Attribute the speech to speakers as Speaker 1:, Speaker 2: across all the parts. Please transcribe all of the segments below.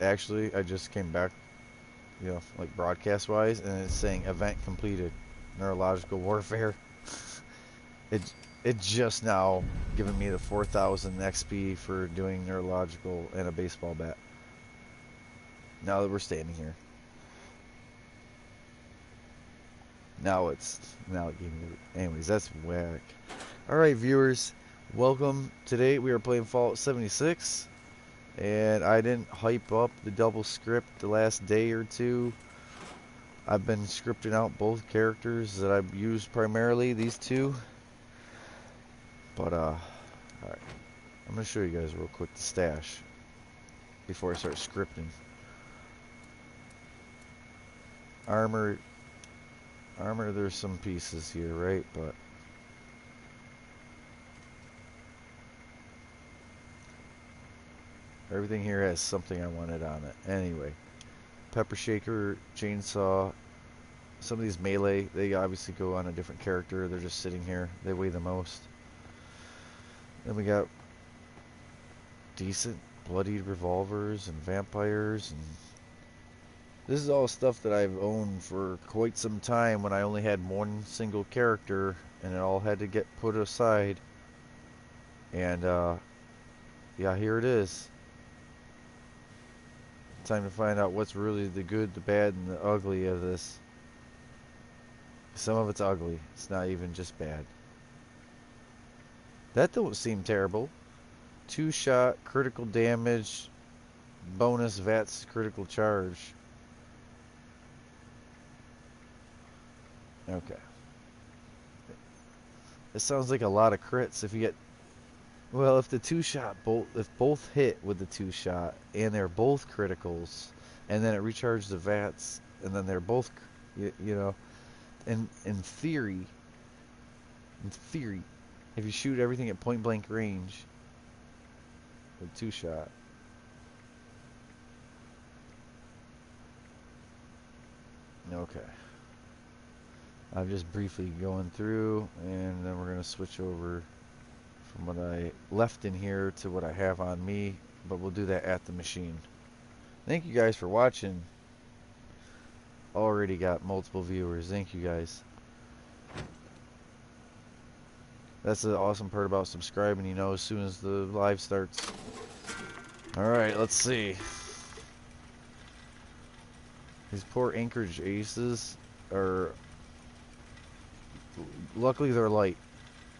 Speaker 1: Actually, I just came back, like broadcast wise, and it's saying event completed, neurological warfare. It it just now giving me the 4,000 XP for doing neurological and a baseball bat. Now that we're standing here, now it gave me. Anyways, that's whack. All right, viewers, welcome. Today we are playing Fallout 76, and I didn't hype up the double script the last day or two. I've been scripting out both characters that I've used primarily, these two. But alright. I'm gonna show you guys real quick the stash before I start scripting. Armor, there's some pieces here, right? But everything here has something I wanted on it. Anyway, pepper shaker, chainsaw. Some of these melee, they obviously go on a different character. They're just sitting here. They weigh the most. Then we got decent bloodied revolvers and vampires, and this is all stuff that I've owned for quite some time when I only had one single character and it all had to get put aside. And yeah, here it is. Time to find out what's really the good, the bad, and the ugly of this. Some of it's ugly. It's not even just bad. That don't seem terrible. 2-shot, critical damage, bonus VATS critical charge. Okay. This sounds like a lot of crits if you get... Well, if the 2-shot if both hit with the 2-shot and they're both criticals, and then it recharges the VATS, and then they're both, you know, in theory, if you shoot everything at point blank range with 2-shot, okay. I'm just briefly going through, and then we're gonna switch over from what I left in here to what I have on me, but we'll do that at the machine. Thank you guys for watching. Already got multiple viewers. Thank you guys. That's the awesome part about subscribing, you know, as soon as the live starts. Alright, let's see. These poor Anchorage Aces are... Luckily they're light.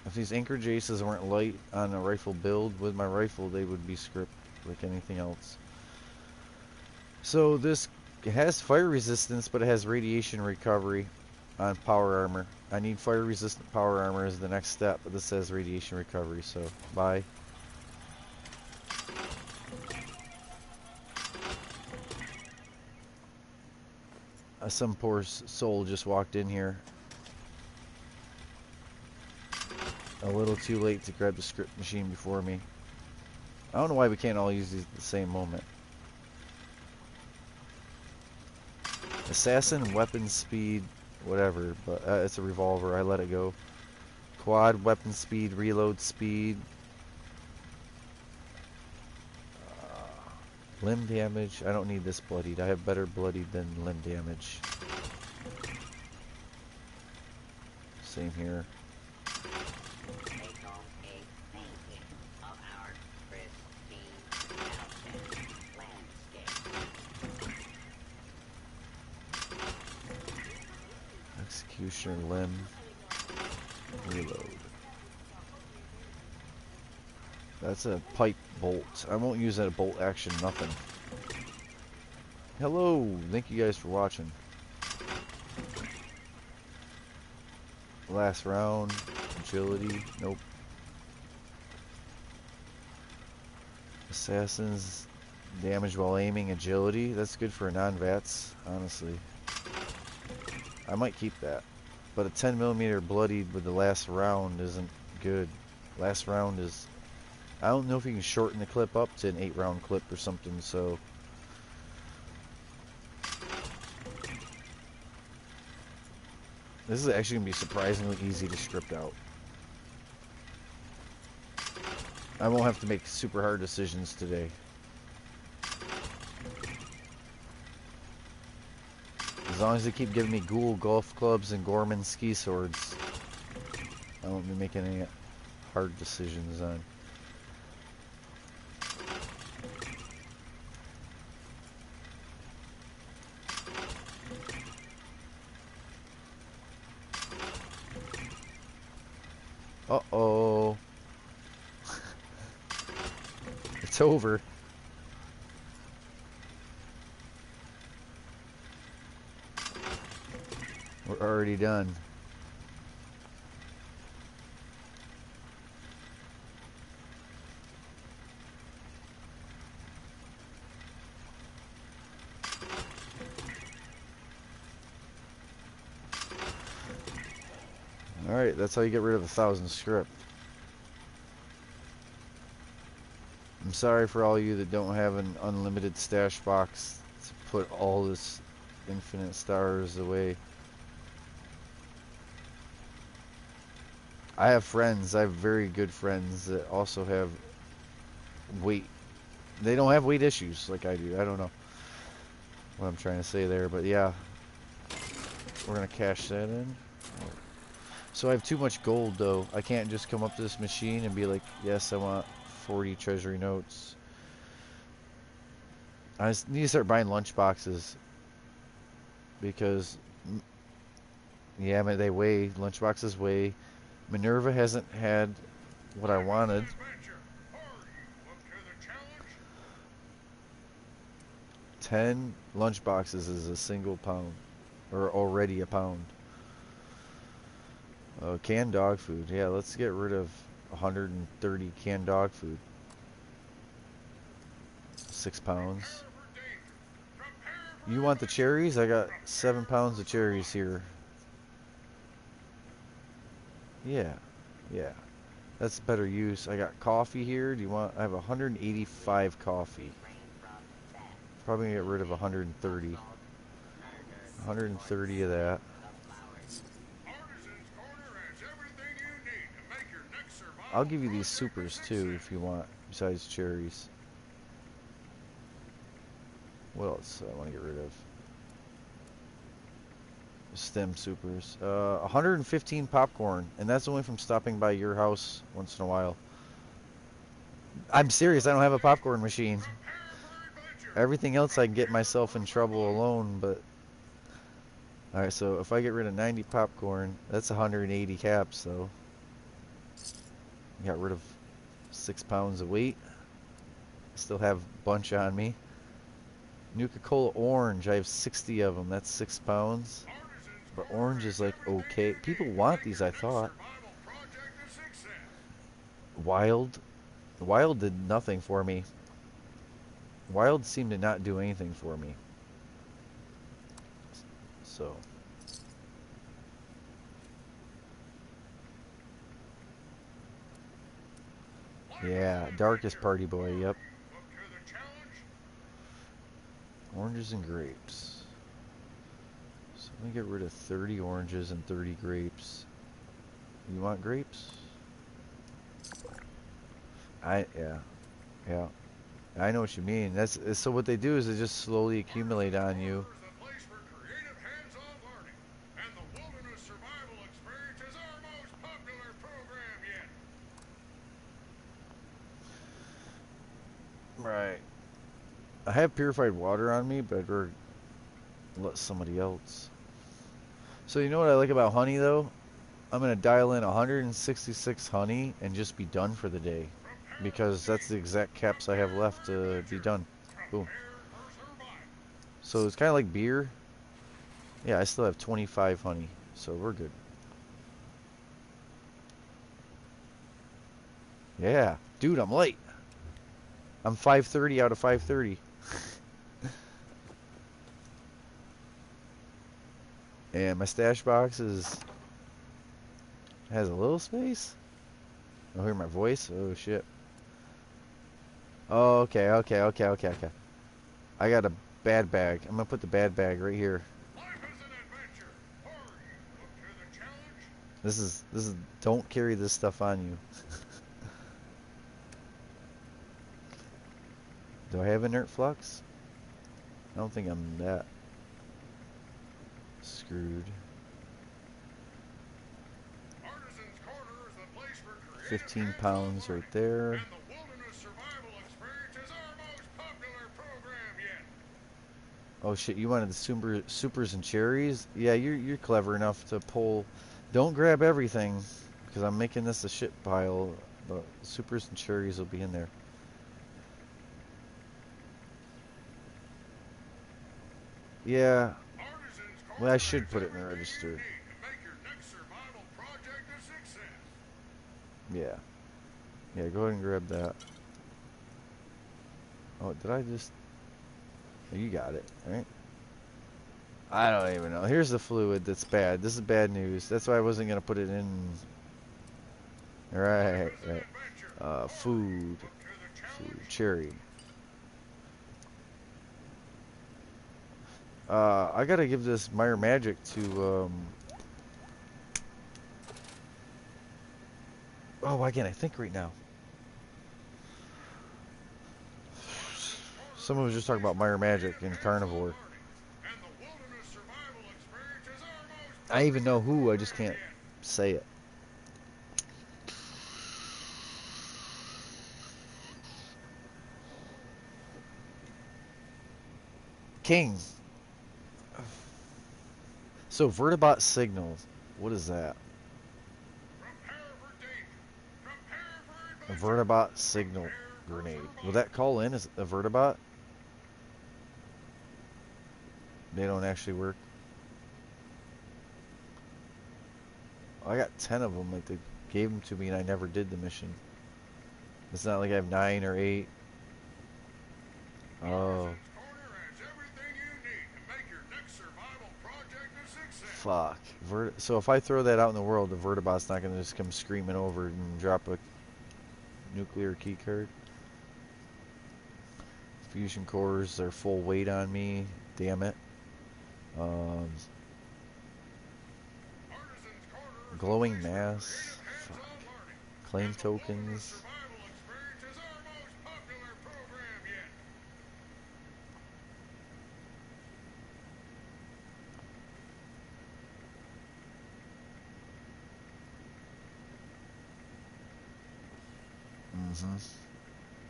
Speaker 1: If these Anchorage Aces weren't light on a rifle build, with my rifle they would be script like anything else. So this has fire resistance, but it has radiation recovery on power armor. I need fire resistant power armor as the next step, but this says radiation recovery, so bye. Some poor soul just walked in here a little too late to grab the script machine before me. I don't know why we can't all use these at the same moment. Assassin, weapon speed, whatever, but it's a revolver, I let it go. Quad, weapon speed, reload speed. Limb damage, I don't need this bloodied. I have better bloodied than limb damage. Same here. Executioner, limb, reload. That's a pipe bolt. I won't use that a bolt action, nothing. Hello, thank you guys for watching. Last round, agility, nope. Assassins, damage while aiming, agility. That's good for non-VATS, honestly. I might keep that. But a 10mm bloodied with the last round isn't good. Last round is... I don't know if you can shorten the clip up to an 8-round clip or something, so... This is actually going to be surprisingly easy to script out. I won't have to make super hard decisions today. As long as they keep giving me ghoul golf clubs and Gorman ski swords, I won't be making any hard decisions on. Uh-oh. It's over. We're already done. Alright, that's how you get rid of 1,000 script. I'm sorry for all you that don't have an unlimited stash box to put all this infinite stars away. I have friends, I have very good friends that also have weight. They don't have weight issues like I do. I don't know what I'm trying to say there, but yeah. We're going to cash that in. So I have too much gold though. I can't just come up to this machine and be like, yes, I want 40 treasury notes. I just need to start buying lunch boxes because, yeah, they weigh. Lunch boxes weigh. Minerva hasn't had what I wanted. 10 lunch boxes is a single pound, or already a pound. Canned dog food. Yeah, let's get rid of 130 canned dog food. 6 pounds. You want the cherries? I got 7 pounds of cherries here. Yeah, yeah. That's better use. I got coffee here. Do you want? I have 185 coffee. Probably gonna get rid of 130. 130 of that. I'll give you these supers too if you want, besides cherries. What else do I want to get rid of? Stem supers. 115 popcorn, and that's only from stopping by your house once in a while. I'm serious, I don't have a popcorn machine. Everything else I can get myself in trouble alone, but... Alright, so if I get rid of 90 popcorn, that's 180 caps, though. Got rid of 6 pounds of weight. Still have a bunch on me. Nuka-Cola orange, I have 60 of them. That's 6 pounds. But orange is like okay. People want these, I thought. Wild. Wild did nothing for me. Wild seemed to not do anything for me. So. Yeah, darkest party boy, yep. Oranges and grapes. So let me get rid of 30 oranges and 30 grapes. You want grapes? Yeah. I know what you mean. That's so what they do is they just slowly accumulate on you. Right. I have purified water on me, but I'd rather let somebody else. So you know what I like about honey though? I'm gonna dial in 166 honey and just be done for the day, because that's the exact caps I have left to be done. Boom. So it's kind of like beer. Yeah, I still have 25 honey, so we're good. Yeah, dude, I'm late. I'm 530 out of 530. And my stash box has a little space. Oh, hear my voice? Oh shit. Oh, okay. I got a bad bag. I'm gonna put the bad bag right here. This is don't carry this stuff on you. Do I have inert flux? I don't think I'm that. Screwed. 15 pounds right there. Oh shit, you wanted the supers and cherries? Yeah, you're clever enough to pull. Don't grab everything, because I'm making this a shit pile. The supers and cherries will be in there. Yeah, well, I should put it in the register. Yeah. Yeah, go ahead and grab that. Oh, did I just... Oh, you got it, right? I don't even know. Here's the fluid that's bad. This is bad news. That's why I wasn't going to put it in. Right, right. Food. Food. Cherry. I gotta give this Meyer Magic to, Oh, why can't I think right now? Someone was just talking about Meyer Magic and Carnivore. I even know who, I just can't say it. King. So, Vertibot Signal. What is that? A Vertibot Signal Grenade. Will that call in as a Vertibot? They don't actually work. I got 10 of them. Like, they gave them to me and I never did the mission. It's not like I have 9 or 8. Oh. Fuck. So if I throw that out in the world, the Vertibot's not going to just come screaming over and drop a nuclear key card. Fusion cores, they're full weight on me. Damn it. Glowing mass. Fuck. Claim tokens.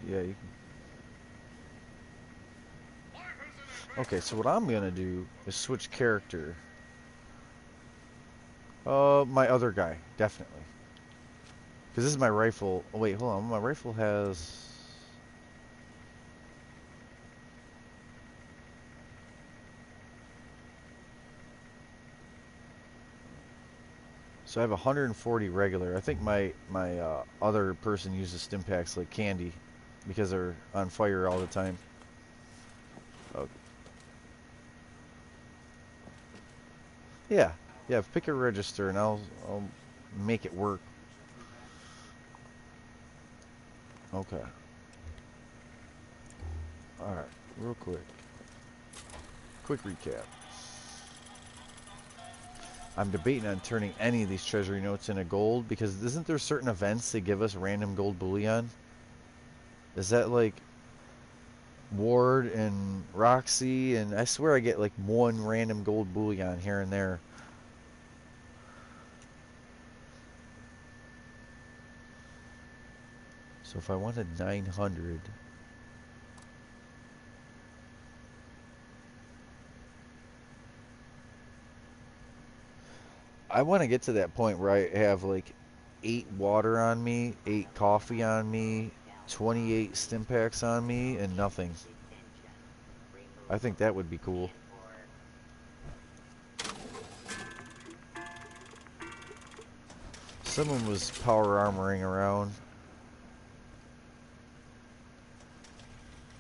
Speaker 1: Yeah, you can. Okay, so what I'm gonna do is switch character. My other guy, definitely. Because this is my rifle. Oh, wait, hold on. My rifle has... So I have 140 regular. I think my other person uses stim packs like candy because they're on fire all the time. Okay. Yeah, yeah. Pick a register and I'll make it work. Okay. All right. Real quick. Quick recap. I'm debating on turning any of these treasury notes into gold because isn't there certain events that give us random gold bullion? Is that like Ward and Roxy? And I swear I get like one random gold bullion here and there. So if I wanted 900... I want to get to that point where I have like 8 water on me, 8 coffee on me, 28 stim packs on me, and nothing. I think that would be cool. Someone was power armoring around.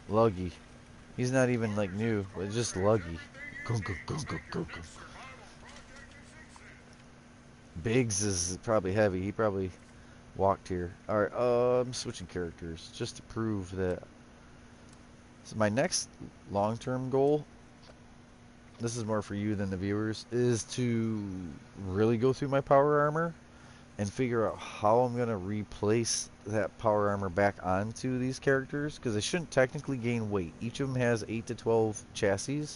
Speaker 1: Luggy. He's not even like new, but just Luggy. Go, go, go, go, go, go. Biggs is probably heavy. He probably walked here. Alright, I'm switching characters just to prove that. So my next long-term goal, this is more for you than the viewers, is to really go through my power armor and figure out how I'm going to replace that power armor back onto these characters, because they shouldn't technically gain weight. Each of them has 8 to 12 chassis.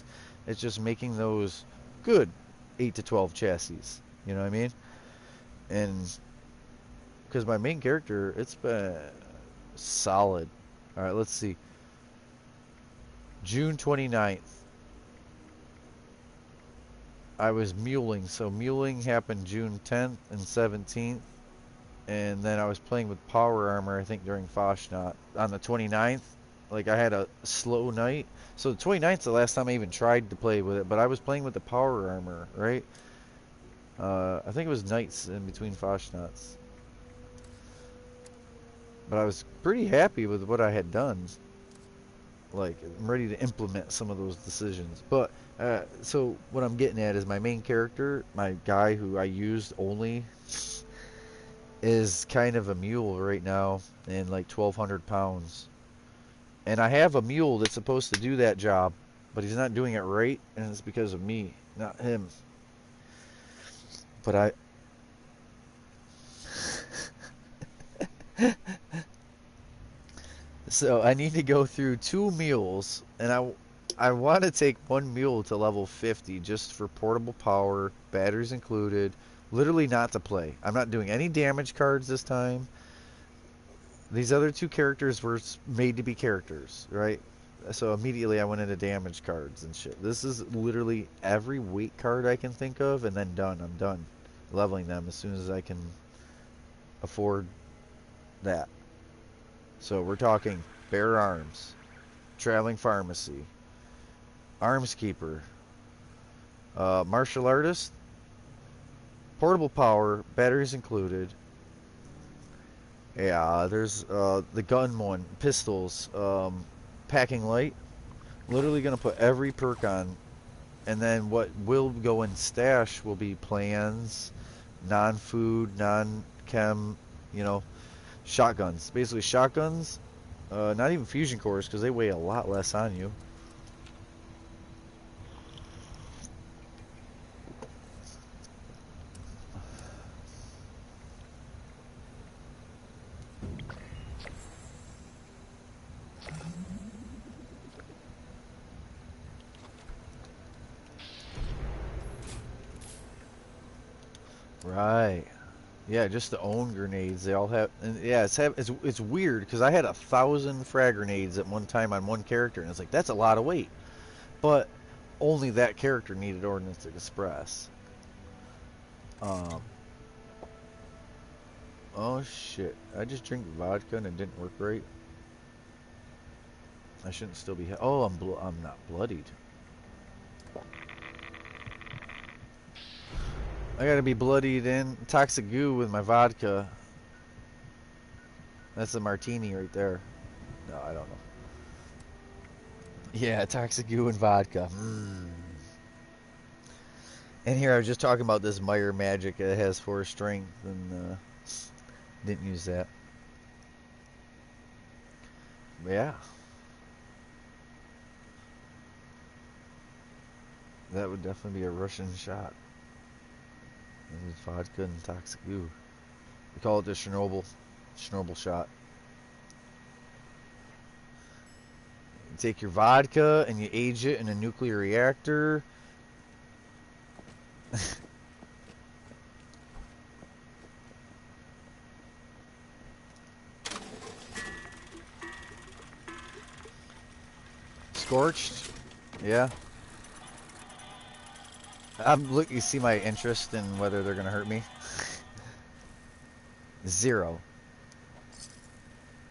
Speaker 1: It's just making those good. 8 to 12 chassis. You know what I mean? And because my main character, it's been solid. All right, let's see. June 29th, I was muling. So muling happened June 10th and 17th. And then I was playing with power armor, I think, during Foshnot. On the 29th, like, I had a slow night. So the 29th is the last time I even tried to play with it. But I was playing with the power armor, right? I think it was nights in between Foshnots. But I was pretty happy with what I had done. Like, I'm ready to implement some of those decisions. But so what I'm getting at is my main character, my guy who I used only, is kind of a mule right now and like 1,200 pounds. And I have a mule that's supposed to do that job, but he's not doing it right, and it's because of me, not him. But I so I need to go through 2 mules, and I want to take 1 mule to level 50 just for portable power, batteries included, literally not to play. I'm not doing any damage cards this time. These other 2 characters were made to be characters, right? So immediately I went into damage cards and shit. This is literally every weight card I can think of, and then done. I'm done leveling them as soon as I can afford that. So we're talking Bear Arms, Traveling Pharmacy, Arms Keeper, Martial Artist, Portable Power, batteries included. Yeah, there's the gun one, pistols, packing light. Literally gonna put every perk on, and then what will go in stash will be plans, non-food, non-chem, you know, shotguns. Basically shotguns, not even fusion cores because they weigh a lot less on you. Right. Yeah, just the own grenades. They all have, and yeah, it's weird because I had 1,000 frag grenades at one time on one character, and it's like that's a lot of weight. But only that character needed Ordnance Express. Um, oh shit! I just drank vodka and it didn't work right. I shouldn't still be. Oh, I'm not bloodied. I gotta be bloodied in toxic goo with my vodka. That's a martini right there. No, I don't know. Yeah, toxic goo and vodka. And here I was just talking about this Meyer magic that has 4 strength and didn't use that. Yeah, that would definitely be a Russian shot. With vodka and toxic goo. We call it the Chernobyl shot. You take your vodka and you age it in a nuclear reactor. Scorched. Yeah. Look. You see my interest in whether they're gonna hurt me? 0.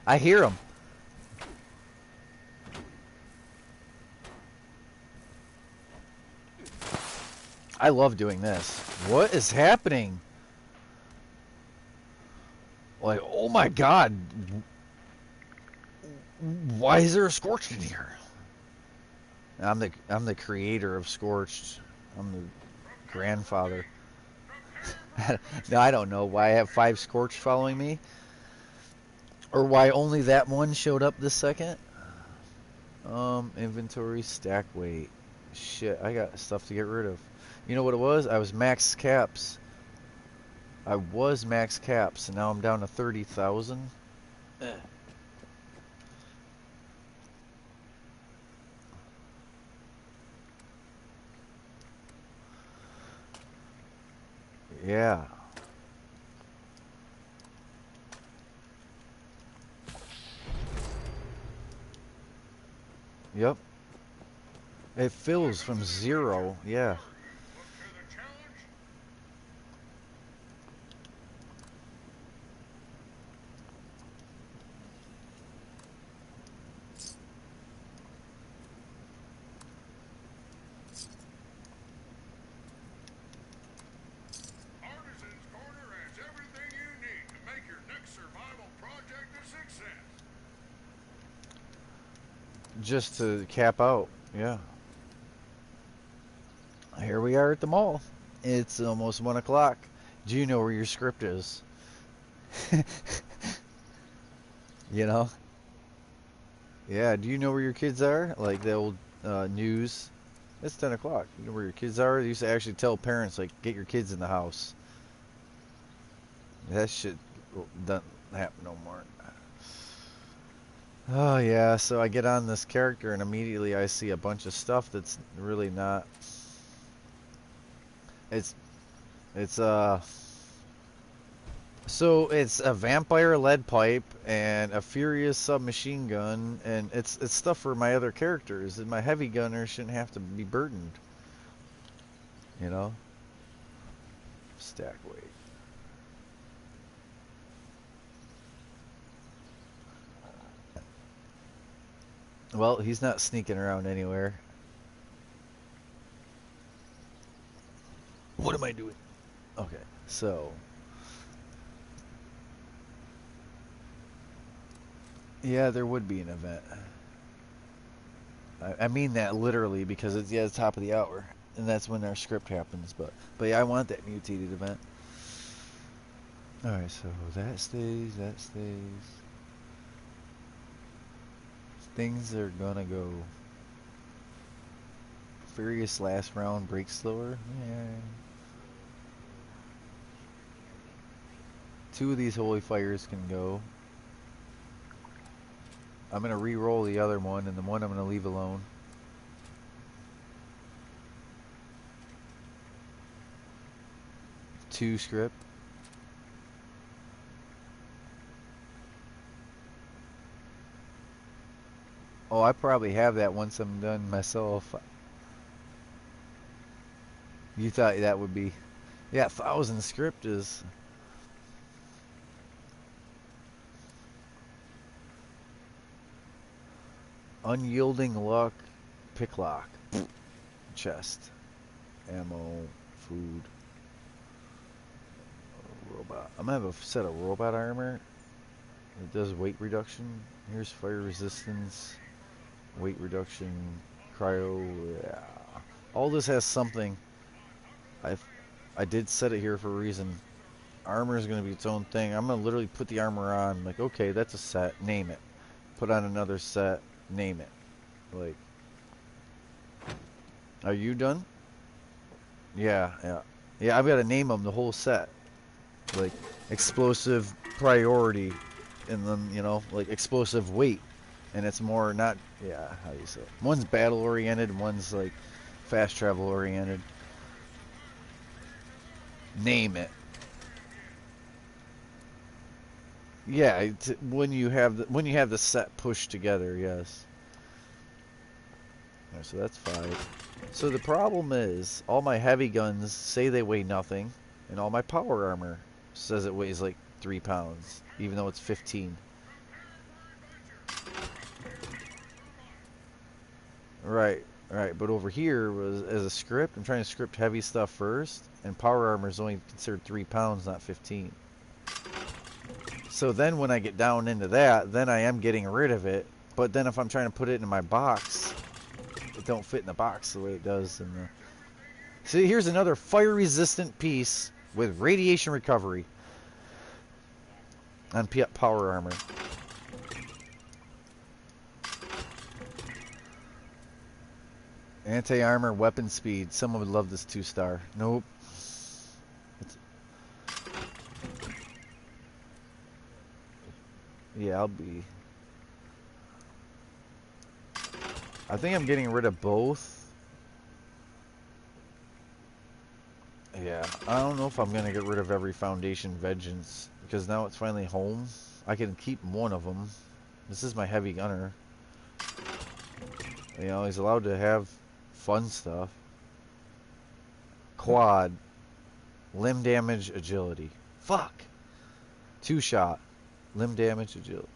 Speaker 1: I hear them. I love doing this. What is happening? Like, oh my god. Why is there a Scorched in here? I'm the creator of Scorched. I'm the grandfather. No, I don't know why I have 5 Scorched following me. Or why only that one showed up this second. Inventory, stack weight. Shit, I got stuff to get rid of. You know what it was? I was max caps. I was max caps, and now I'm down to 30,000. Yeah. Yep. It fills from 0. Yeah. Just to cap out. Yeah. Here we are at the mall. It's almost 1 o'clock. Do you know where your script is? You know? Yeah, do you know where your kids are? Like the old news. It's 10 o'clock. You know where your kids are? They used to actually tell parents, like, get your kids in the house. That shit doesn't happen no more. Oh, yeah, so I get on this character and immediately I see a bunch of stuff that's really not. It's, it's, So it's a vampire lead pipe and a furious submachine gun, and it's stuff for my other characters. And my heavy gunner shouldn't have to be burdened, you know. Stack weight. Well, he's not sneaking around anywhere. What am I doing? Okay, so yeah, there would be an event. I mean that literally because it's the top of the hour, and that's when our script happens. But yeah, I want that mutated event. All right, so that stays. That stays. Things are gonna go. Furious last round, break slower. Yeah. 2 of these holy fires can go. I'm gonna re-roll the other one, and the one I'm gonna leave alone. Two script. Oh, I probably have that once I'm done myself. You thought that would be. Yeah, 1,000 script is. Unyielding luck, pick lock, chest, ammo, food, robot. I'm gonna have a set of robot armor. It does weight reduction. Here's fire resistance, weight reduction, cryo. Yeah. All this has something. I I did set it here for a reason. Armor is gonna be its own thing. I'm gonna literally put the armor on. Like, okay, that's a set. Name it. Put on another set. Name it. Like, are you done? Yeah, yeah. Yeah, I've got to name them the whole set. Like, explosive priority, and then, like explosive weight. And it's more not, yeah, how do you say it? One's battle oriented, and one's like fast travel oriented. Name it. Yeah, when you have the set pushed together, yes. Alright, so that's 5. So the problem is, all my heavy guns say they weigh nothing, and all my power armor says it weighs like 3 pounds, even though it's 15. Right, right. But over here, was as a script, I'm trying to script heavy stuff first, and power armor is only considered 3 pounds, not 15. So then when I get down into that, then I am getting rid of it. But then if I'm trying to put it in my box, it don't fit in the box the way it does in the. See, here's another fire-resistant piece with radiation recovery on power armor. Anti-armor weapon speed. Someone would love this 2-star. Nope. Yeah, I'll be. I think I'm getting rid of both. Yeah, I don't know if I'm gonna get rid of every Foundation Vengeance because now it's finally home. I can keep one of them. This is my heavy gunner. You know, he's allowed to have fun stuff. Quad, limb damage, agility. Fuck. Two shot, limb damage, agility.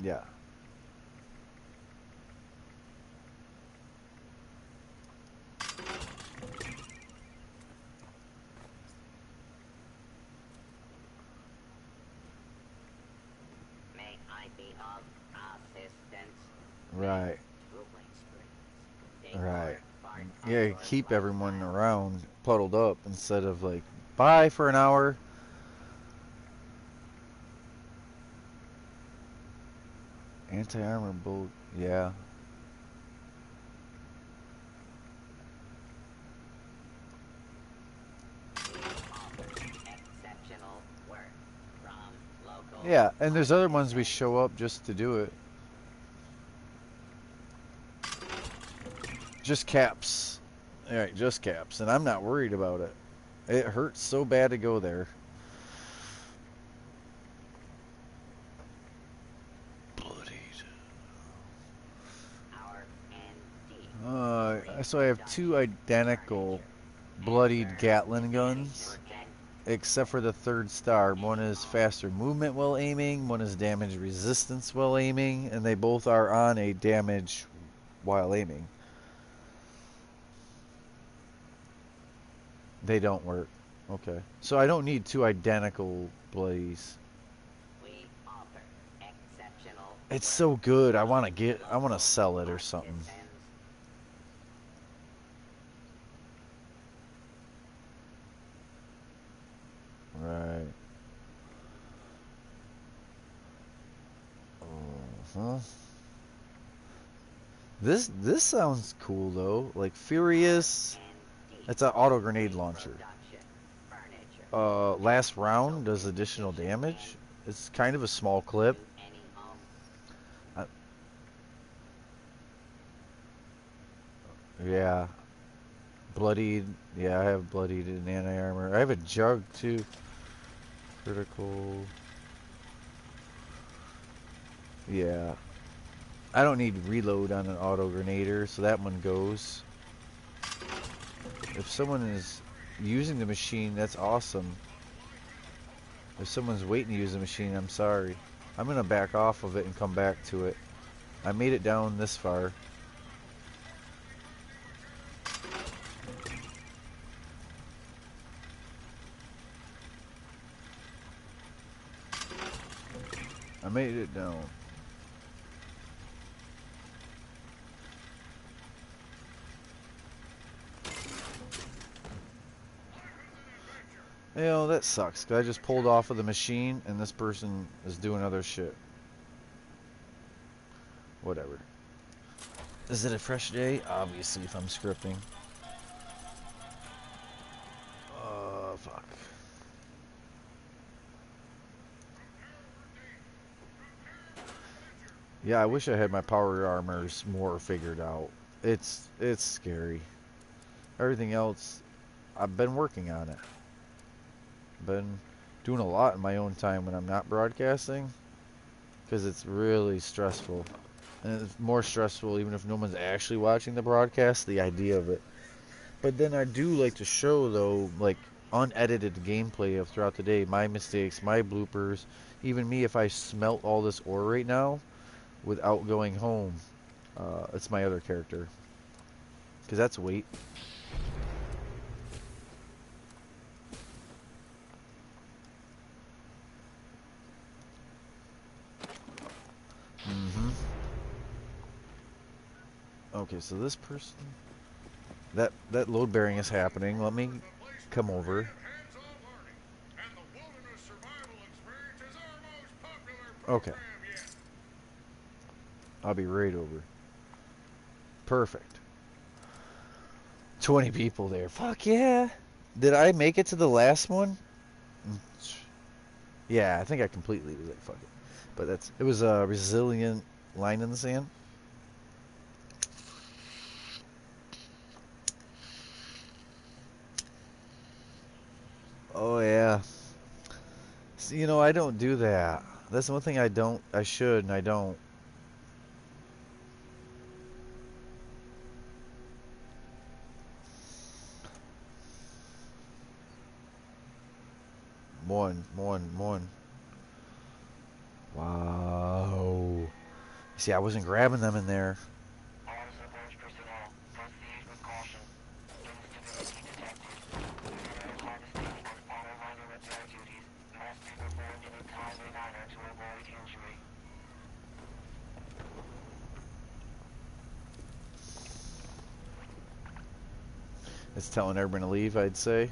Speaker 1: Yeah.
Speaker 2: May I be of assistance?
Speaker 1: Right.
Speaker 2: They
Speaker 1: Right.
Speaker 2: are part of
Speaker 1: Yeah,
Speaker 2: your
Speaker 1: keep everyone
Speaker 2: lifestyle.
Speaker 1: around puddled up instead of like, bye for an hour. Anti-armor bolt. Yeah.
Speaker 2: We offer exceptional work from local
Speaker 1: Yeah, and there's other ones we
Speaker 2: artisans.
Speaker 1: show up just to do it. Just caps. Alright, just caps. And I'm not worried about it. It hurts so bad to go there. Bloodied.
Speaker 2: Our antique
Speaker 1: So I have two
Speaker 2: reproduction
Speaker 1: identical
Speaker 2: furniture
Speaker 1: bloodied
Speaker 2: answer to
Speaker 1: Gatlin
Speaker 2: any
Speaker 1: guns,
Speaker 2: urgent
Speaker 1: except for the third star. One
Speaker 2: any
Speaker 1: is
Speaker 2: home.
Speaker 1: faster movement while aiming, one is damage resistance while aiming, and they both are on a damage while aiming. They don't work. Okay. So I don't need two identical bloodies.
Speaker 2: We offer exceptional
Speaker 1: It's
Speaker 2: work
Speaker 1: so good.
Speaker 2: from
Speaker 1: I want to
Speaker 2: local
Speaker 1: sell it or something.
Speaker 2: artisans.
Speaker 1: Right. Uh-huh. This sounds cool though. Like
Speaker 2: Our
Speaker 1: Furious.
Speaker 2: antique
Speaker 1: It's an auto grenade launcher.
Speaker 2: reproduction furniture
Speaker 1: Last
Speaker 2: also
Speaker 1: round does additional
Speaker 2: envisioned
Speaker 1: damage.
Speaker 2: and
Speaker 1: It's kind of a small clip.
Speaker 2: to any home.
Speaker 1: Uh, yeah, bloodied. Yeah, I have bloodied and anti armor. I have a jug too. Critical. Yeah, I don't need reload on an auto grenader, so that one goes. If someone is using the machine, that's awesome. If someone's waiting to use the machine, I'm sorry. I'm gonna back off of it and come back to it. I made it down this far. I made it down. You know, that sucks, 'cause I just pulled off of the machine and this person is doing other shit. Whatever. Is it a fresh day? Obviously, if I'm scripting. Fuck. Yeah, I wish I had my power armors more figured out. It's scary. Everything else, I've been working on it. Been doing a lot in my own time when I'm not broadcasting, because it's really stressful. And it's more stressful even if no one's actually watching the broadcast, the idea of it. But then I do like to show, though, like unedited gameplay of throughout the day, my mistakes, my bloopers, even me if I smelt all this ore right now without going home. It's my other character. Because that's weight. Mm-hmm. Okay, so this person... That load bearing is happening. Let me come over. Okay, I'll be right over. Perfect. 20 people there. Fuck yeah. Did I make it to the last one? Yeah, I think I completely was like, fuck it. But it was a resilient line in the sand. Oh yeah. See, I don't do that. That's the one thing I don't. I should, and I don't. One. Wow. See, I wasn't grabbing them in there.
Speaker 3: All submerged personnel, proceed with caution. Instability detected. Mineral harvesting and analyzer repair duties must be performed in a timely manner to avoid injury.
Speaker 1: It's telling everyone to leave, I'd say.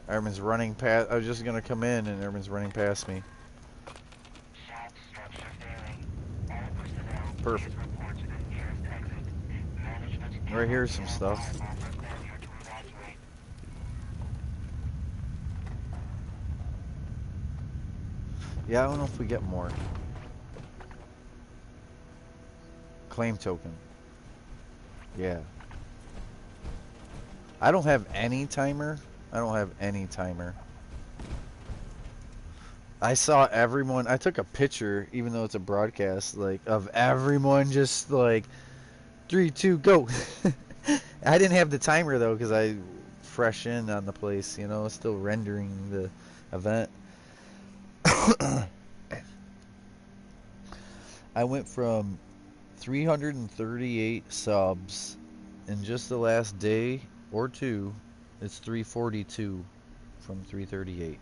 Speaker 1: Everyone's running past. I was just gonna come in, and everyone's running past me.
Speaker 3: Shaft structure failing. All personnel, please
Speaker 1: Perfect.
Speaker 3: report to the nearest exit. Management
Speaker 1: Right
Speaker 3: cannot
Speaker 1: here's
Speaker 3: be
Speaker 1: some
Speaker 3: held
Speaker 1: stuff.
Speaker 3: liable for failure to evacuate.
Speaker 1: Yeah, I don't know if we get more. Claim token. Yeah. I don't have any timer. I don't have any timer. I saw everyone. I took a picture, even though it's a broadcast, like of everyone just like 3, 2, go. I didn't have the timer though because I fresh in on the place, still rendering the event. I went from 338 subs in just the last day or two. It's 342 from 338.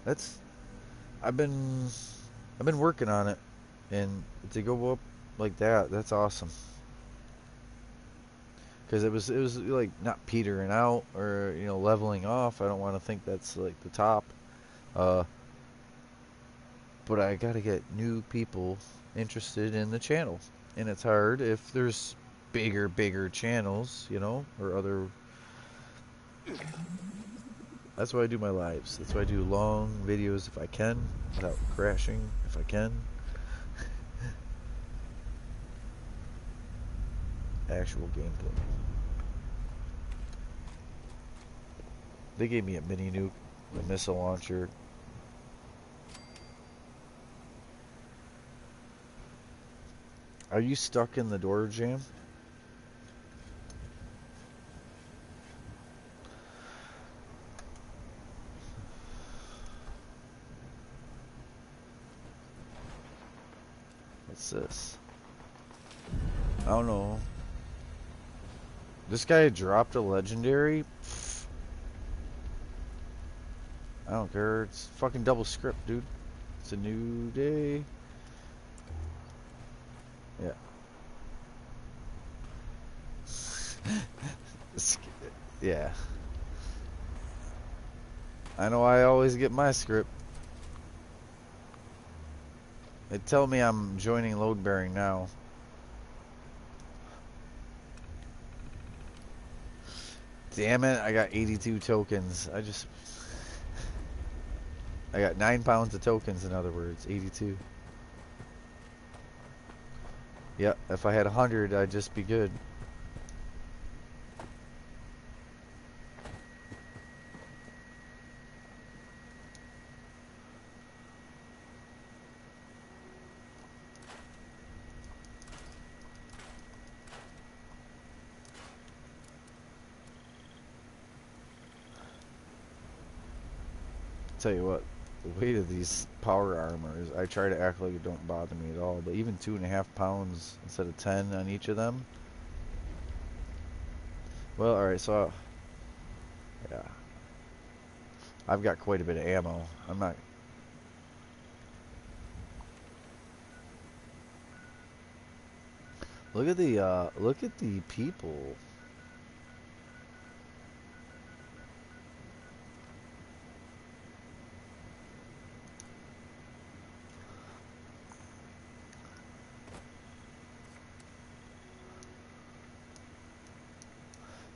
Speaker 1: That's I've been I've been working on it, and to go up like that, that's awesome. Because it was like not petering out or leveling off. I don't want to think that's like the top. Uh, but I got to get new people interested in the channel, and it's hard if there's bigger channels, or other. That's why I do my lives. That's why I do long videos if I can, without crashing if I can. Actual gameplay. They gave me a mini nuke, a missile launcher. Are you stuck in the door jam? What's this? I don't know. This guy dropped a legendary. Pfft, I don't care. It's fucking double script, dude. It's a new day. Yeah. Yeah. I know I always get my script. They tell me I'm joining load bearing now. Damn it, I got 82 tokens. I got 9 pounds of tokens, in other words. 82. Yep, if I had 100, I'd just be good. Tell you what, the weight of these power armors, I try to act like it don't bother me at all, but even 2.5 pounds instead of 10 on each of them. Well, alright, so, yeah. I've got quite a bit of ammo. I'm not... look at the people.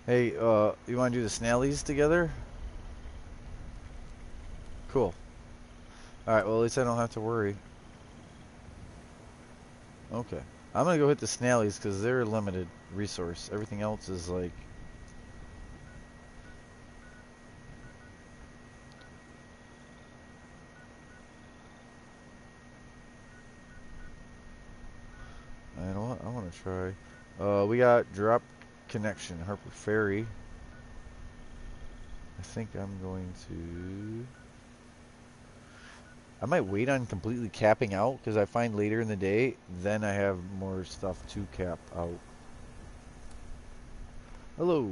Speaker 1: Hey, you want to do the Snallies together? Cool. Alright, well, at least I don't have to worry. Okay. I'm gonna go hit the Snallies because they're a limited resource. Everything else is like... You know what? I want to try. We got drop connection, Harper Ferry. I think I'm going to... I might wait on completely capping out because I find later in the day, then I have more stuff to cap out. Hello.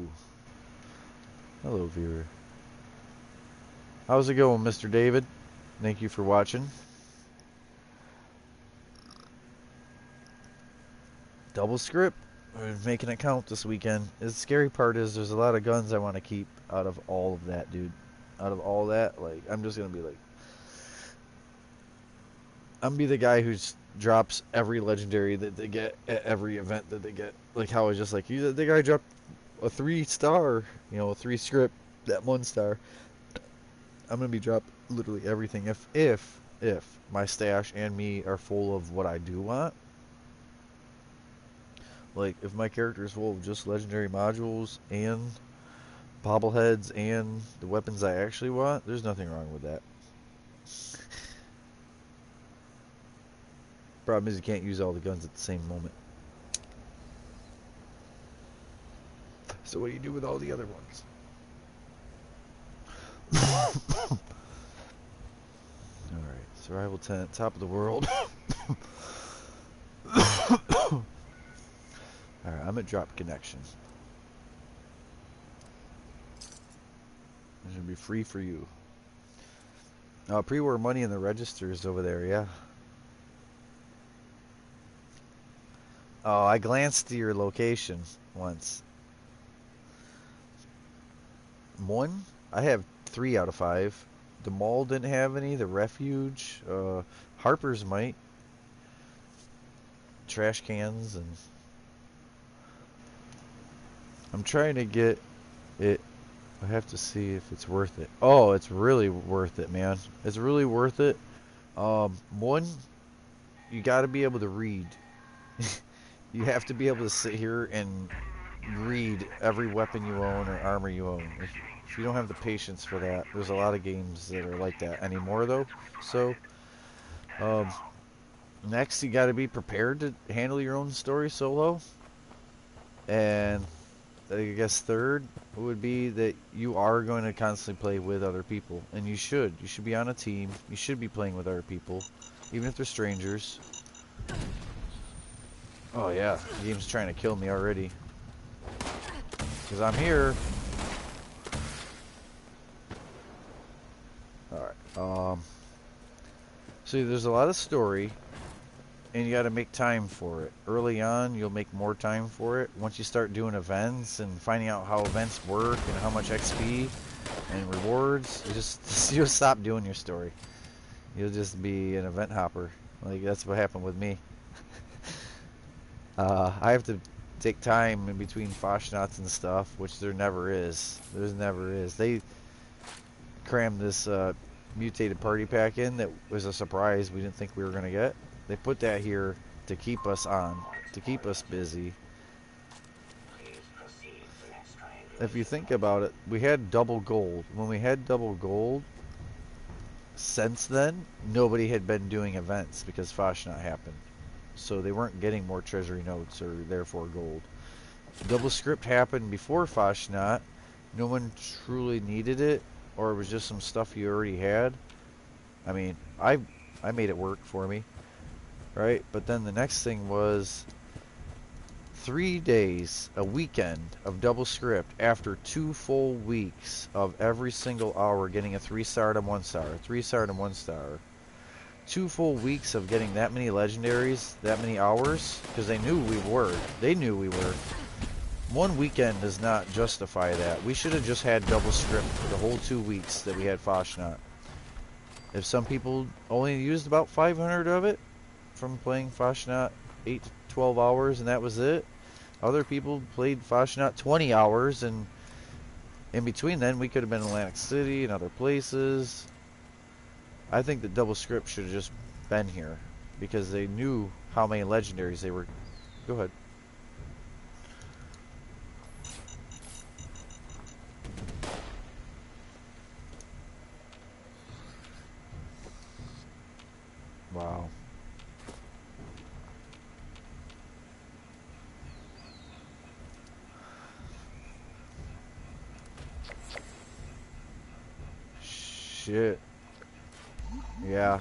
Speaker 1: Hello, viewer. How's it going, Mr. David? Thank you for watching. Double script. We're making it count this weekend. The scary part is there's a lot of guns I want to keep out of all of that, dude. Out of all that, like, I'm just going to be like... I'm gonna be the guy who drops every legendary that they get at every event that they get. Like how I was just like, the guy dropped a 3-star, you know, a 3 script, that 1-star. I'm gonna be drop literally everything if my stash and me are full of what I do want. Like if my character is full of just legendary modules and bobbleheads and the weapons I actually want, there's nothing wrong with that. Problem is you can't use all the guns at the same moment. So what do you do with all the other ones? Alright, survival tent, top of the world. Alright, I'm at drop connection. It should be free for you. Pre-war money in the registers over there, yeah. Oh, I glanced to your location once. 1? I have 3 out of 5. The mall didn't have any. The refuge. Harper's might. Trash cans and... I'm trying to get it. I have to see if it's worth it. Oh, it's really worth it, man. It's really worth it. 1, you got to be able to read. You have to be able to sit here and read every weapon you own or armor you own. If you don't have the patience for that, there's a lot of games that are like that anymore, though. So, next you got to be prepared to handle your own story solo. And I guess third would be that you are going to constantly play with other people, and you should. You should be on a team. You should be playing with other people, even if they're strangers. Oh yeah, the game's trying to kill me already. Because I'm here. Alright, see, there's a lot of story, and you gotta make time for it. Early on, you'll make more time for it. Once you start doing events and finding out how events work and how much XP and rewards, you'll stop doing your story. You'll just be an event hopper. Like, that's what happened with me. I have to take time in between Foshnauts and stuff, which there never is. There's never is. They crammed this mutated party pack in that was a surprise we didn't think we were going to get. They put that here to keep us on, to keep us busy. If you think about it, we had double gold. When we had double gold, since then, nobody had been doing events because Foshnot happened. So they weren't getting more treasury notes or therefore gold. Double script happened before Foshnot. No one truly needed it, or it was just some stuff you already had. I mean, I made it work for me, right? But then the next thing was 3 days, a weekend of double script after 2 full weeks of every single hour getting a 3-star to 1-star, 3-star to 1-star. 2 full weeks of getting that many legendaries, that many hours, because they knew we were. They knew we were. 1 weekend does not justify that. We should have just had double script for the whole 2 weeks that we had Foshnot. If some people only used about 500 of it from playing Foshnot 8 to 12 hours and that was it, Other people played Fasnacht 20 hours, and in between then, we could have been in Atlantic City and other places. I think the double script should have just been here because they knew how many legendaries they were. Go ahead. Wow. Shit. Yeah.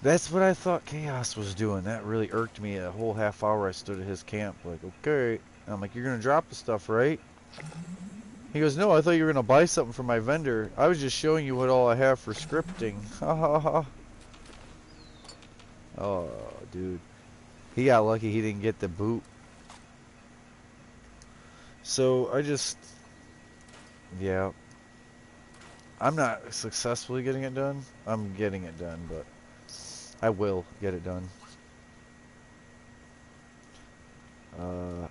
Speaker 1: That's what I thought Chaos was doing. That really irked me. A whole half hour I stood at his camp. Like, okay. And I'm like, you're going to drop the stuff, right? He goes, no, I thought you were going to buy something from my vendor. I was just showing you what all I have for scripting. Ha ha ha. Oh, dude. He got lucky he didn't get the boot. So I just, yeah. I'm not successfully getting it done. I'm getting it done, but I will get it done. Yeah,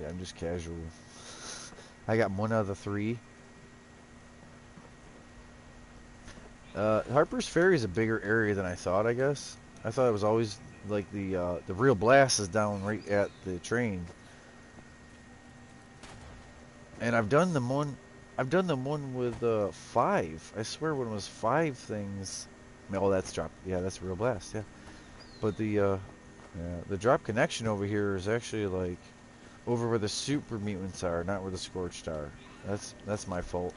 Speaker 1: I'm just casual. I got one out of the 3. Harper's Ferry is a bigger area than I thought, I guess. I thought it was always like the real blast is down right at the train. And I've done the one with 5. I swear when it was 5 things. Oh, that's drop. Yeah, that's real blast. Yeah, but yeah, the drop connection over here is actually like over where the super mutants are, not where the scorched are. That's my fault.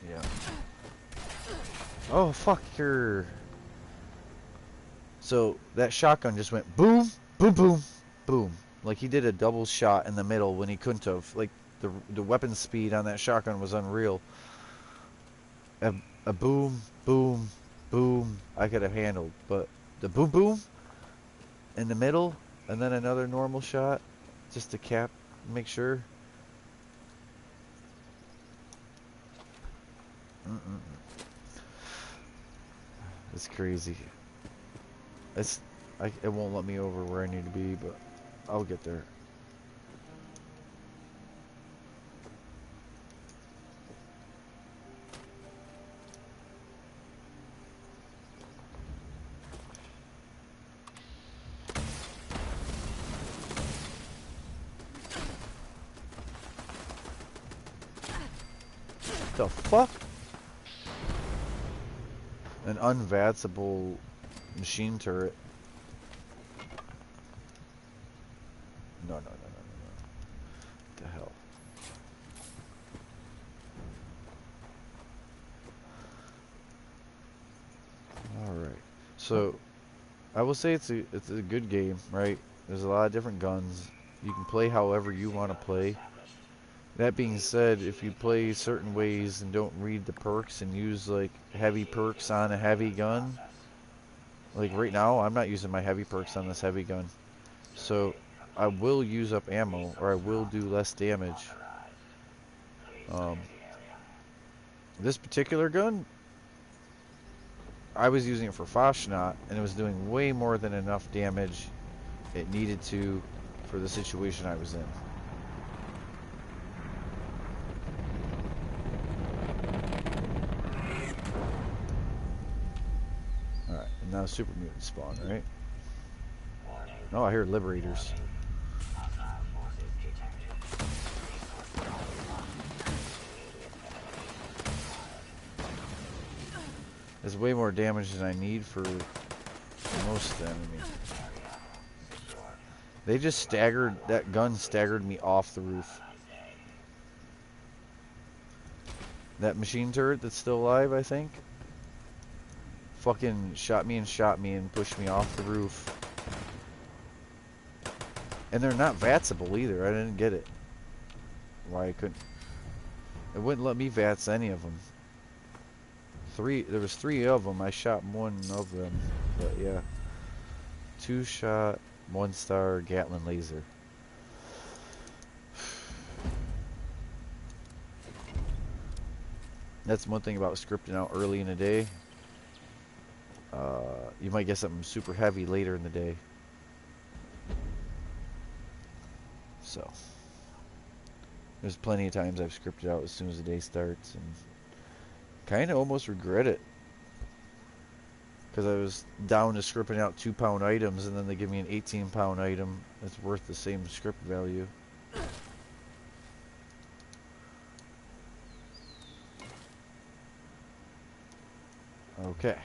Speaker 1: Yeah. Oh fuck your. So that shotgun just went boom, boom, boom, boom. Like he did a double shot in the middle when he couldn't have. Like the weapon speed on that shotgun was unreal. A boom, boom, boom, I could have handled, but the boom, boom in the middle, and then another normal shot, just to cap, make sure. Mm-mm. It's crazy. It won't let me over where I need to be, but I'll get there. The fuck? An unvatsable machine turret. No, no, no, no, no, no. What the hell? Alright. So, I will say it's a good game, right? There's a lot of different guns. You can play however you want to play. That being said, if you play certain ways and don't read the perks and use like heavy perks on a heavy gun, like right now I'm not using my heavy perks on this heavy gun. So I will use up ammo or I will do less damage. This particular gun, I was using it for Fasnacht and it was doing way more than enough damage it needed to for the situation I was in. Alright, and now super mutant spawn, right? Oh, I hear liberators. There's way more damage than I need for most of the enemy. They just staggered, that gun staggered me off the roof. That machine turret that's still alive, I think, fucking shot me and pushed me off the roof. And they're not vatsable either. I didn't get it. Why I couldn't. It wouldn't let me vats any of them. There was 3 of them. I shot one of them. But yeah. 2-shot, 1-star Gatling laser. That's one thing about scripting out early in the day. You might get something super heavy later in the day. So there's plenty of times I've scripted out as soon as the day starts, and kind of almost regret it because I was down to scripting out 2 pound items, and then they give me an 18 pound item that's worth the same script value. Okay.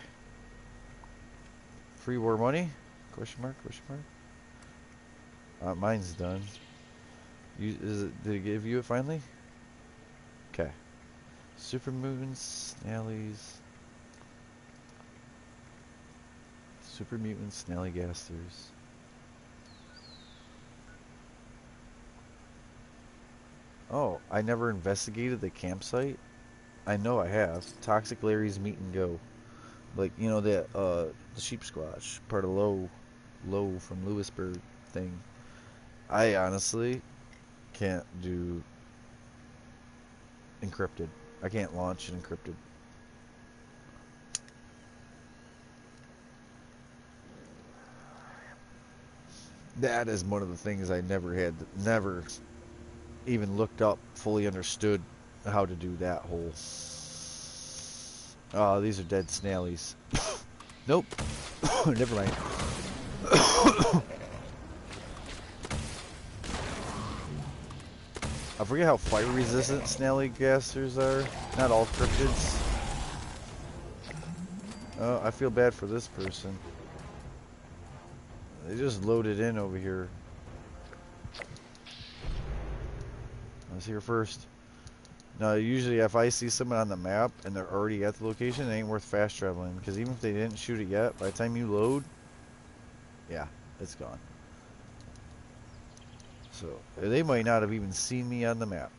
Speaker 1: Free war money? Question mark? Question mark? Mine's done. Did it give you it finally? Okay. Super mutants, snallies. Super mutants, snallygasters. Oh, I never investigated the campsite. I know I have. Toxic Larry's Meet and Go. Like, you know, the sheep squash, part of low from Lewisburg thing. I honestly can't do encrypted. I can't launch it encrypted. That is one of the things I never even looked up, fully understood how to do that whole. Oh, these are dead snallies. Nope. Never mind. I forget how fire resistant snallygasters are. Not all cryptids. Oh, I feel bad for this person. They just loaded in over here. I was here first. Now, usually if I see someone on the map and they're already at the location, it ain't worth fast traveling. Because even if they didn't shoot it yet, by the time you load, yeah, it's gone. So, they might not have even seen me on the map.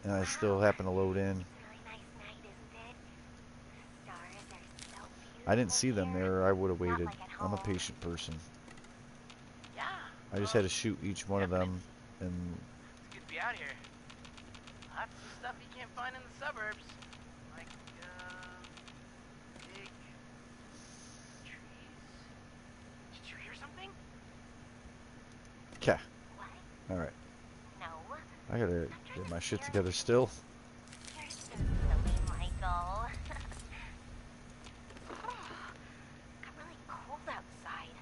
Speaker 1: And I still happen to load in. I didn't see them there, I would have waited. I'm a patient person.
Speaker 3: Yeah.
Speaker 1: I just had to shoot each one of them, and
Speaker 3: It's good to be out here. Lots of stuff you can't find in the suburbs. Like, big trees. Did you hear something?
Speaker 1: okay. Alright. I gotta get my shit together still.
Speaker 4: You're so silly, Michael. Got really cold outside.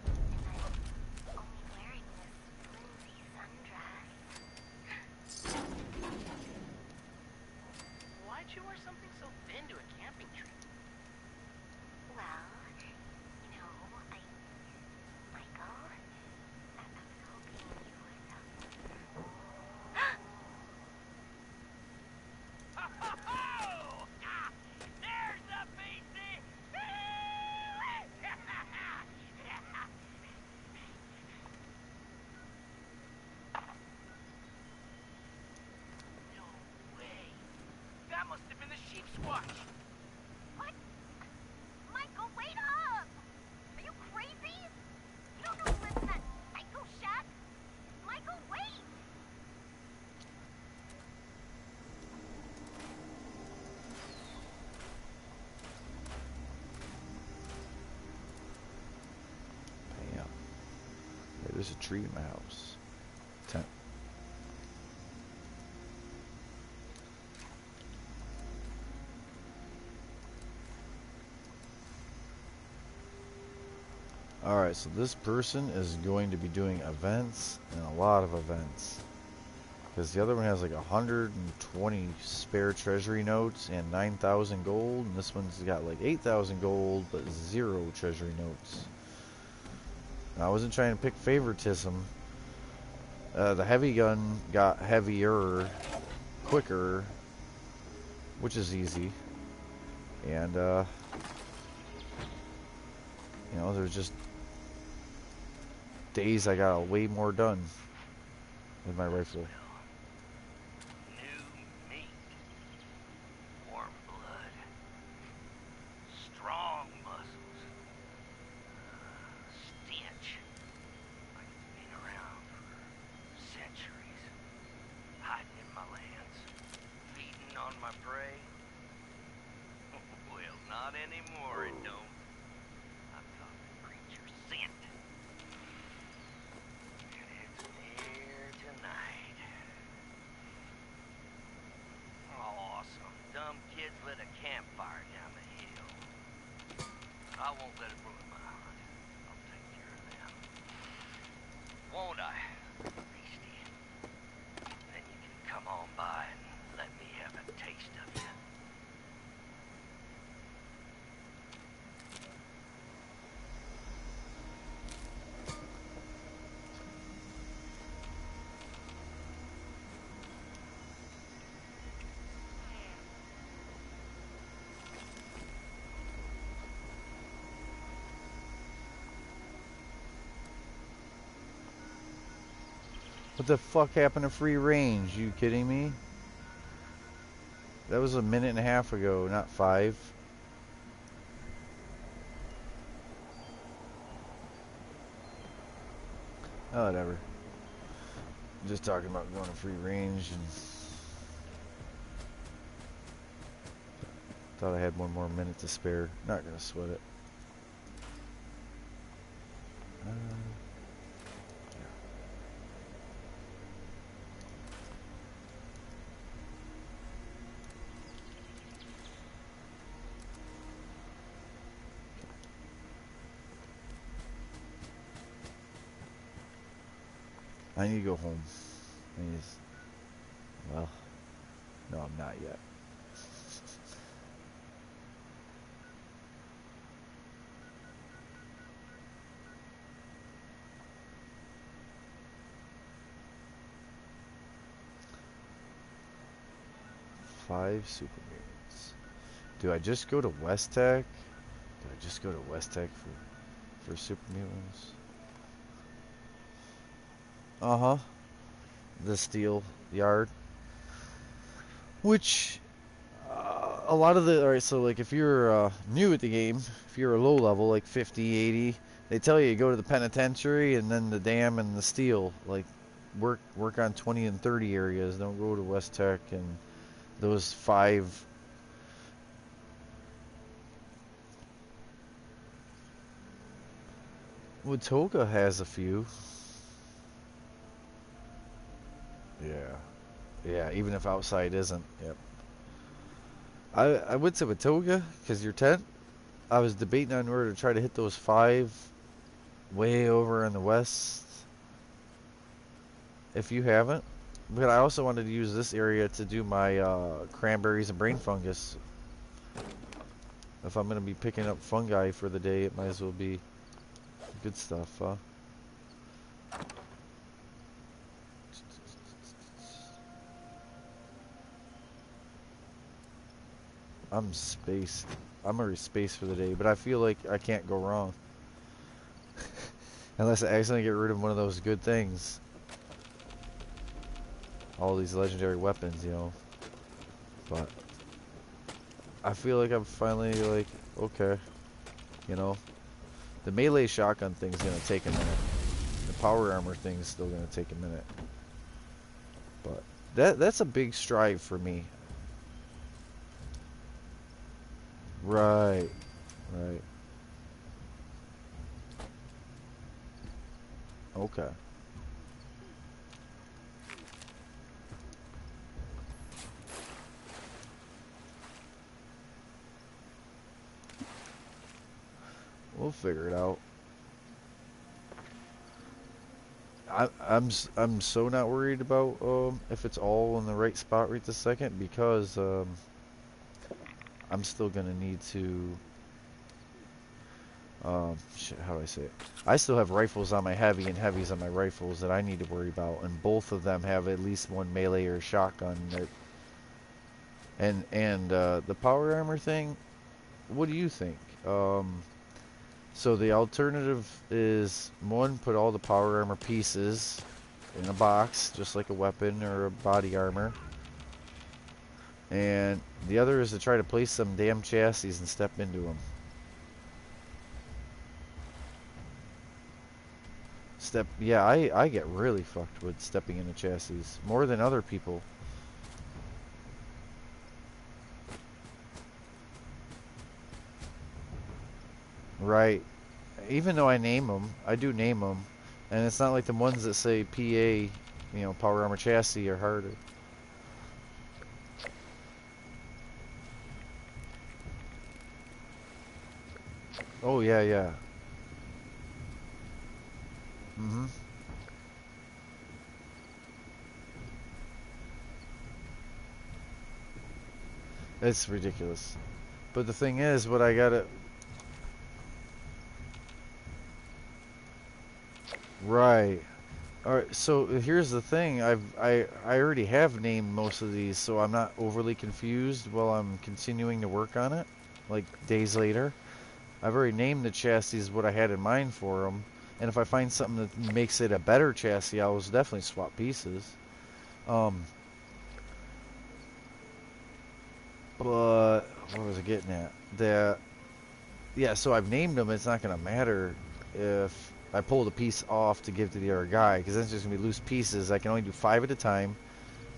Speaker 4: And I'm only wearing this flimsy sundress.
Speaker 3: Why'd you wear something so thin to a camping trip?
Speaker 4: Well, you know, Michael, I was hoping you would,
Speaker 3: Oh! Ah, there's the beastie! No way! That must have been the sheep squatch!
Speaker 4: What? Michael, wait up! Are you crazy? You don't know who lives in that psycho shack? Michael, wait!
Speaker 1: Bam. Hey, there's a tree in my house. Tent. Alright, so this person is going to be doing events, and a lot of events. Because the other one has like 120 spare treasury notes and 9,000 gold, and this one's got like 8,000 gold, but 0 treasury notes. Now, I wasn't trying to pick favoritism. The heavy gun got heavier, quicker, which is easy. And, you know, there's just days I got way more done with my rifle.
Speaker 3: New meat. Warm blood. Strong muscles. Stench. Like it's been around for centuries. Hiding in my lands. Feeding on
Speaker 5: I won't let it ruin my hunt. I'll take care of them. Won't I, Beastie? Then you can come on by and let me have a taste of you.
Speaker 1: What the fuck happened to free range? You kidding me? That was a minute and a half ago, not 5. Oh, whatever. Just talking about going to free range and thought I had one more minute to spare. Not gonna sweat it. I need to go home. Well, no, I'm not yet. Five super mutants. Do I just go to West Tech? Do I just go to West Tech for super mutants? Uh-huh. The steel yard. Which, a lot of the, alright, so like if you're new at the game, if you're a low level, like 50, 80, they tell you go to the penitentiary and then the dam and the steel. Like, work on 20 and 30 areas. Don't go to West Tech and those 5. Watoga has a few. Yeah. Yeah, even if outside isn't. Yep. I would say Watoga, because you're 10. I was debating on where to try to hit those 5 way over in the west. If you haven't. But I also wanted to use this area to do my cranberries and brain fungus. If I'm going to be picking up fungi for the day, it might as well be good stuff, huh? I'm spaced. I'm already spaced for the day, but I feel like I can't go wrong. Unless I accidentally get rid of one of those good things. All these legendary weapons, you know. But I feel like I'm finally like, okay. You know. The melee shotgun thing's gonna take a minute. The power armor thing's still gonna take a minute. But that's a big stride for me. Right. Right. Okay. We'll figure it out. I'm so not worried about if it's all in the right spot right this second, because I'm still gonna need to shit, how do I say it? I still have rifles on my heavy and heavies on my rifles that I need to worry about, and both of them have at least one melee or shotgun. That, and the power armor thing. What do you think? So the alternative is, one, put all the power armor pieces in a box, just like a weapon or a body armor. And the other is to try to place some damn chassis and step into them. Yeah, I get really fucked with stepping into chassis, more than other people. Right. Even though I name them, I do name them. And it's not like the ones that say PA, you know, power armor chassis are harder. Oh yeah, yeah. Mm-hmm. It's ridiculous. But the thing is, what I gotta right. All right. So here's the thing. I already have named most of these, so I'm not overly confused while I'm continuing to work on it. Like days later, I've already named the chassis what I had in mind for them. And if I find something that makes it a better chassis, I'll definitely swap pieces. Um, but what was I getting at? That yeah, so I've named them. It's not going to matter if I pull the piece off to give to the other guy because then it's just going to be loose pieces. I can only do 5 at a time,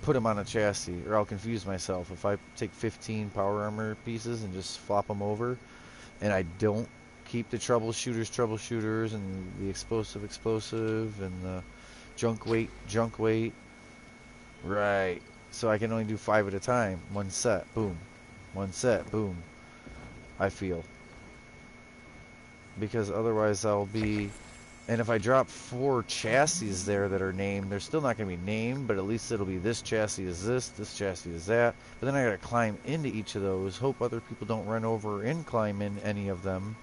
Speaker 1: put them on a chassis, or I'll confuse myself. If I take 15 power armor pieces and just flop them over, and I don't keep the troubleshooters, and the explosive, and the junk weight, right. So I can only do 5 at a time. One set, boom. One set, boom. I feel. Because otherwise I'll be. And if I drop 4 chassis there that are named, they're still not going to be named, but at least it'll be this chassis is this chassis is that. But then I got to climb into each of those, hope other people don't run over and climb in any of them.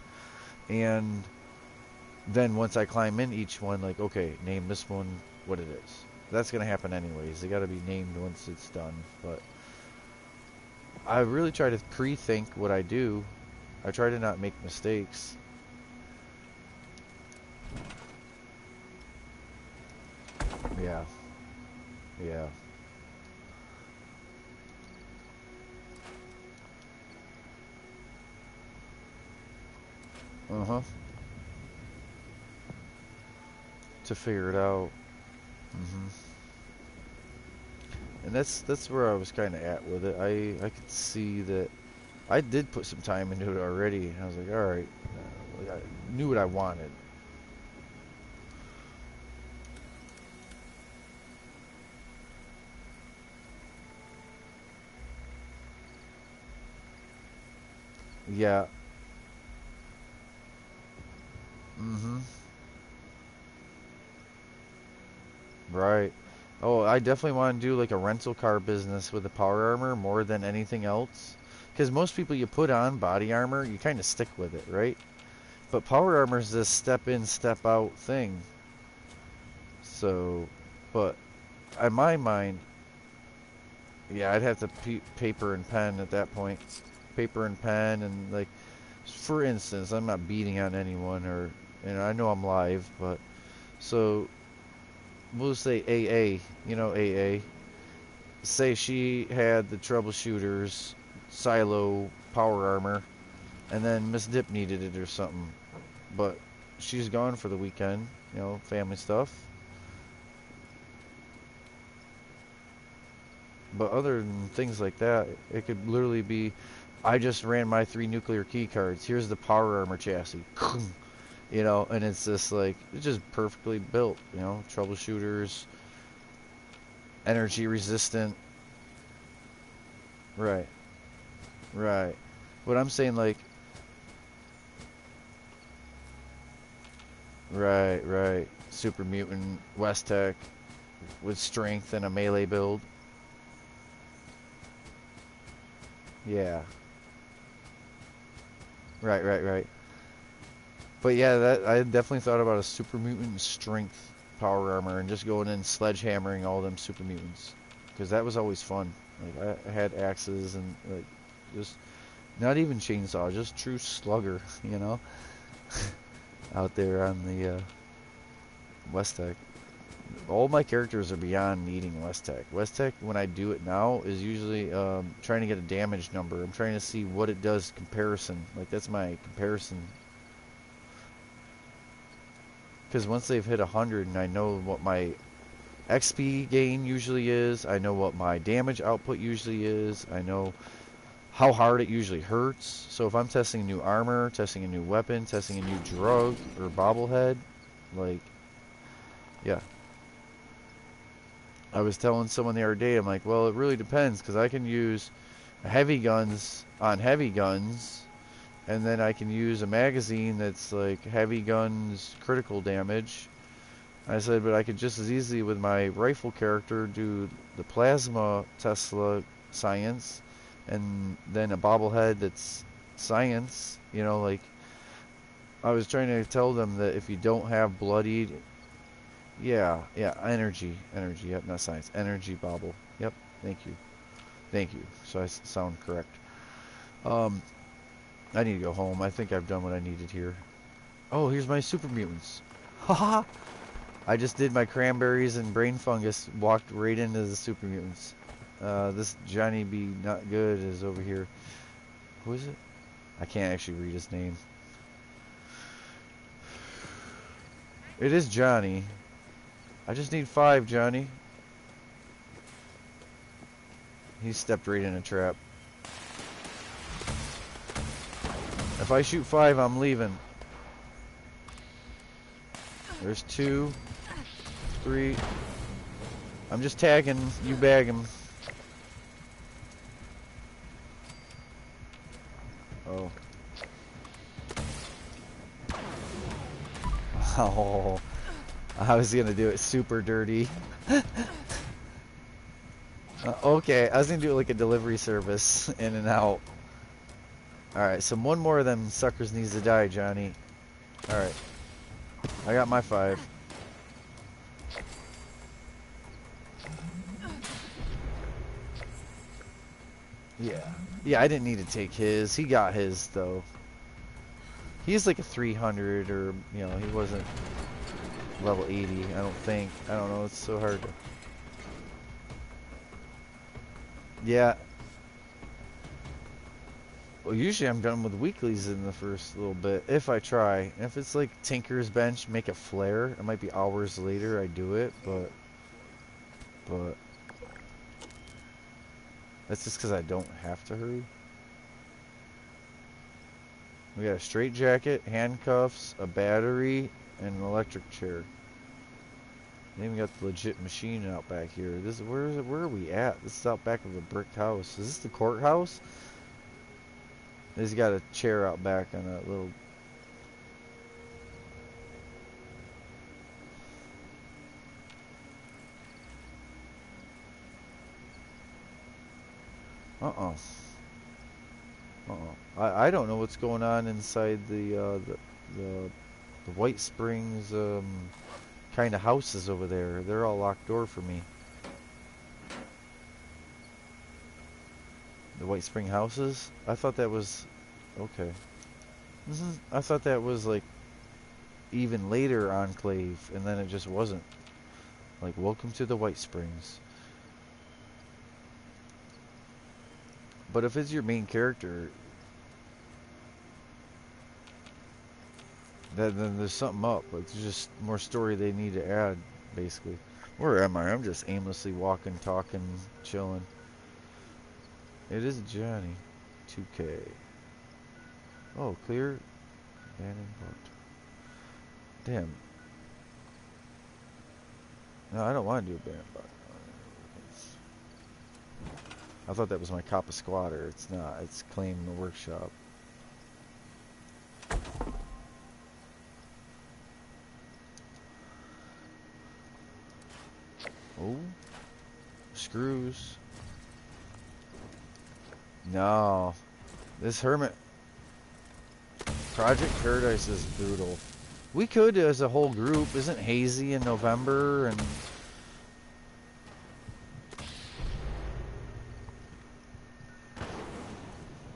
Speaker 1: And then once I climb in each one, like, okay, name this one what it is. That's going to happen anyways. They got to be named once it's done. But I really try to pre-think what I do. I try to not make mistakes. Yeah, yeah. Uh-huh. To figure it out. Hmm. And that's where I was kind of at with it. I could see that I did put some time into it already. And I was like, all right, I knew what I wanted. Yeah. Mm-hmm. Right. Oh, I definitely want to do like a rental car business with the power armor more than anything else. Because most people you put on body armor, you kind of stick with it, right? But power armor is this step in, step out thing. So, but in my mind, yeah, I'd have to paper and pen at that point. Paper and pen, and like, for instance, I'm not beating on anyone, or, I know I'm live, but so we'll say AA, AA. Say she had the troubleshooters, silo, power armor, and then Miss Dip needed it or something, but she's gone for the weekend, family stuff. But other than things like that, it could literally be, I just ran my 3 nuclear key cards. Here's the power armor chassis. And it's just like, it's just perfectly built, troubleshooters, energy resistant. Right, right. But I'm saying, like, right, right. Super mutant, West Tech, with strength and a melee build. Yeah, right, right, right. But yeah, that I definitely thought about a super mutant strength power armor and just going in sledgehammering all them super mutants because that was always fun. Like I had axes and like just not even chainsaw, just true slugger, out there on the West Tech. All my characters are beyond needing West Tech. West Tech, when I do it now, is usually trying to get a damage number. I'm trying to see what it does comparison. Like that's my comparison. Because once they've hit 100 and I know what my XP gain usually is, I know what my damage output usually is, I know how hard it usually hurts. So if I'm testing new armor, testing a new weapon, testing a new drug or bobblehead, like, yeah. I was telling someone the other day, I'm like, well, it really depends because I can use heavy guns on heavy guns and then I can use a magazine that's like heavy guns, critical damage. I said, but I could just as easily with my rifle character do the plasma Tesla science, and then a bobblehead that's science. You know, like I was trying to tell them that if you don't have bloodied, yeah, energy, yep, not science, energy bobble. Yep, thank you. So I sound correct. Um, I need to go home. I think I've done what I needed here. Oh, here's my super mutants. Haha! I just did my cranberries and brain fungus, walked right into the super mutants. This Johnny B. Not Good is over here. Who is it? I can't actually read his name. It is Johnny. I just need 5, Johnny. He stepped right in a trap. If I shoot 5, I'm leaving. There's 2, 3. I'm just tagging. You bag him. Oh. Oh. I was gonna do it super dirty. Okay, I was gonna do it like a delivery service, in and out. Alright, so one more of them suckers needs to die, Johnny. Alright. I got my 5. Yeah. Yeah, I didn't need to take his. He got his, though. He's like a 300, or, you know, he wasn't level 80, I don't think. I don't know, it's so hard to... Yeah. Well, usually I'm done with weeklies in the first little bit, if I try. If it's like Tinker's Bench, make a flare, it might be hours later I do it, but that's just because I don't have to hurry. We got a straight jacket, handcuffs, a battery, and an electric chair. Then we got the legit machine out back here. This where is it? Where are we at? This is out back of a brick house. Is this the courthouse? He's got a chair out back and a little. Uh-uh. I don't know what's going on inside the White Springs kind of houses over there. They're all locked door for me. The White Spring houses? I thought that was okay. I thought that was like even later Enclave, and then it just wasn't. Like, welcome to the White Springs. But if it's your main character, then there's something up. Like, there's just more story they need to add, basically. Where am I? I'm just aimlessly walking, talking, chilling. It is Johnny. 2K. Oh, clear. Abandoned boat. Damn. No, I don't want to do abandoned boat. I thought that was my Kappa squatter. It's not. It's claiming the workshop. Oh. Screws. No. This Hermit Project Paradise is brutal. We could, as a whole group, isn't Hazy in November, and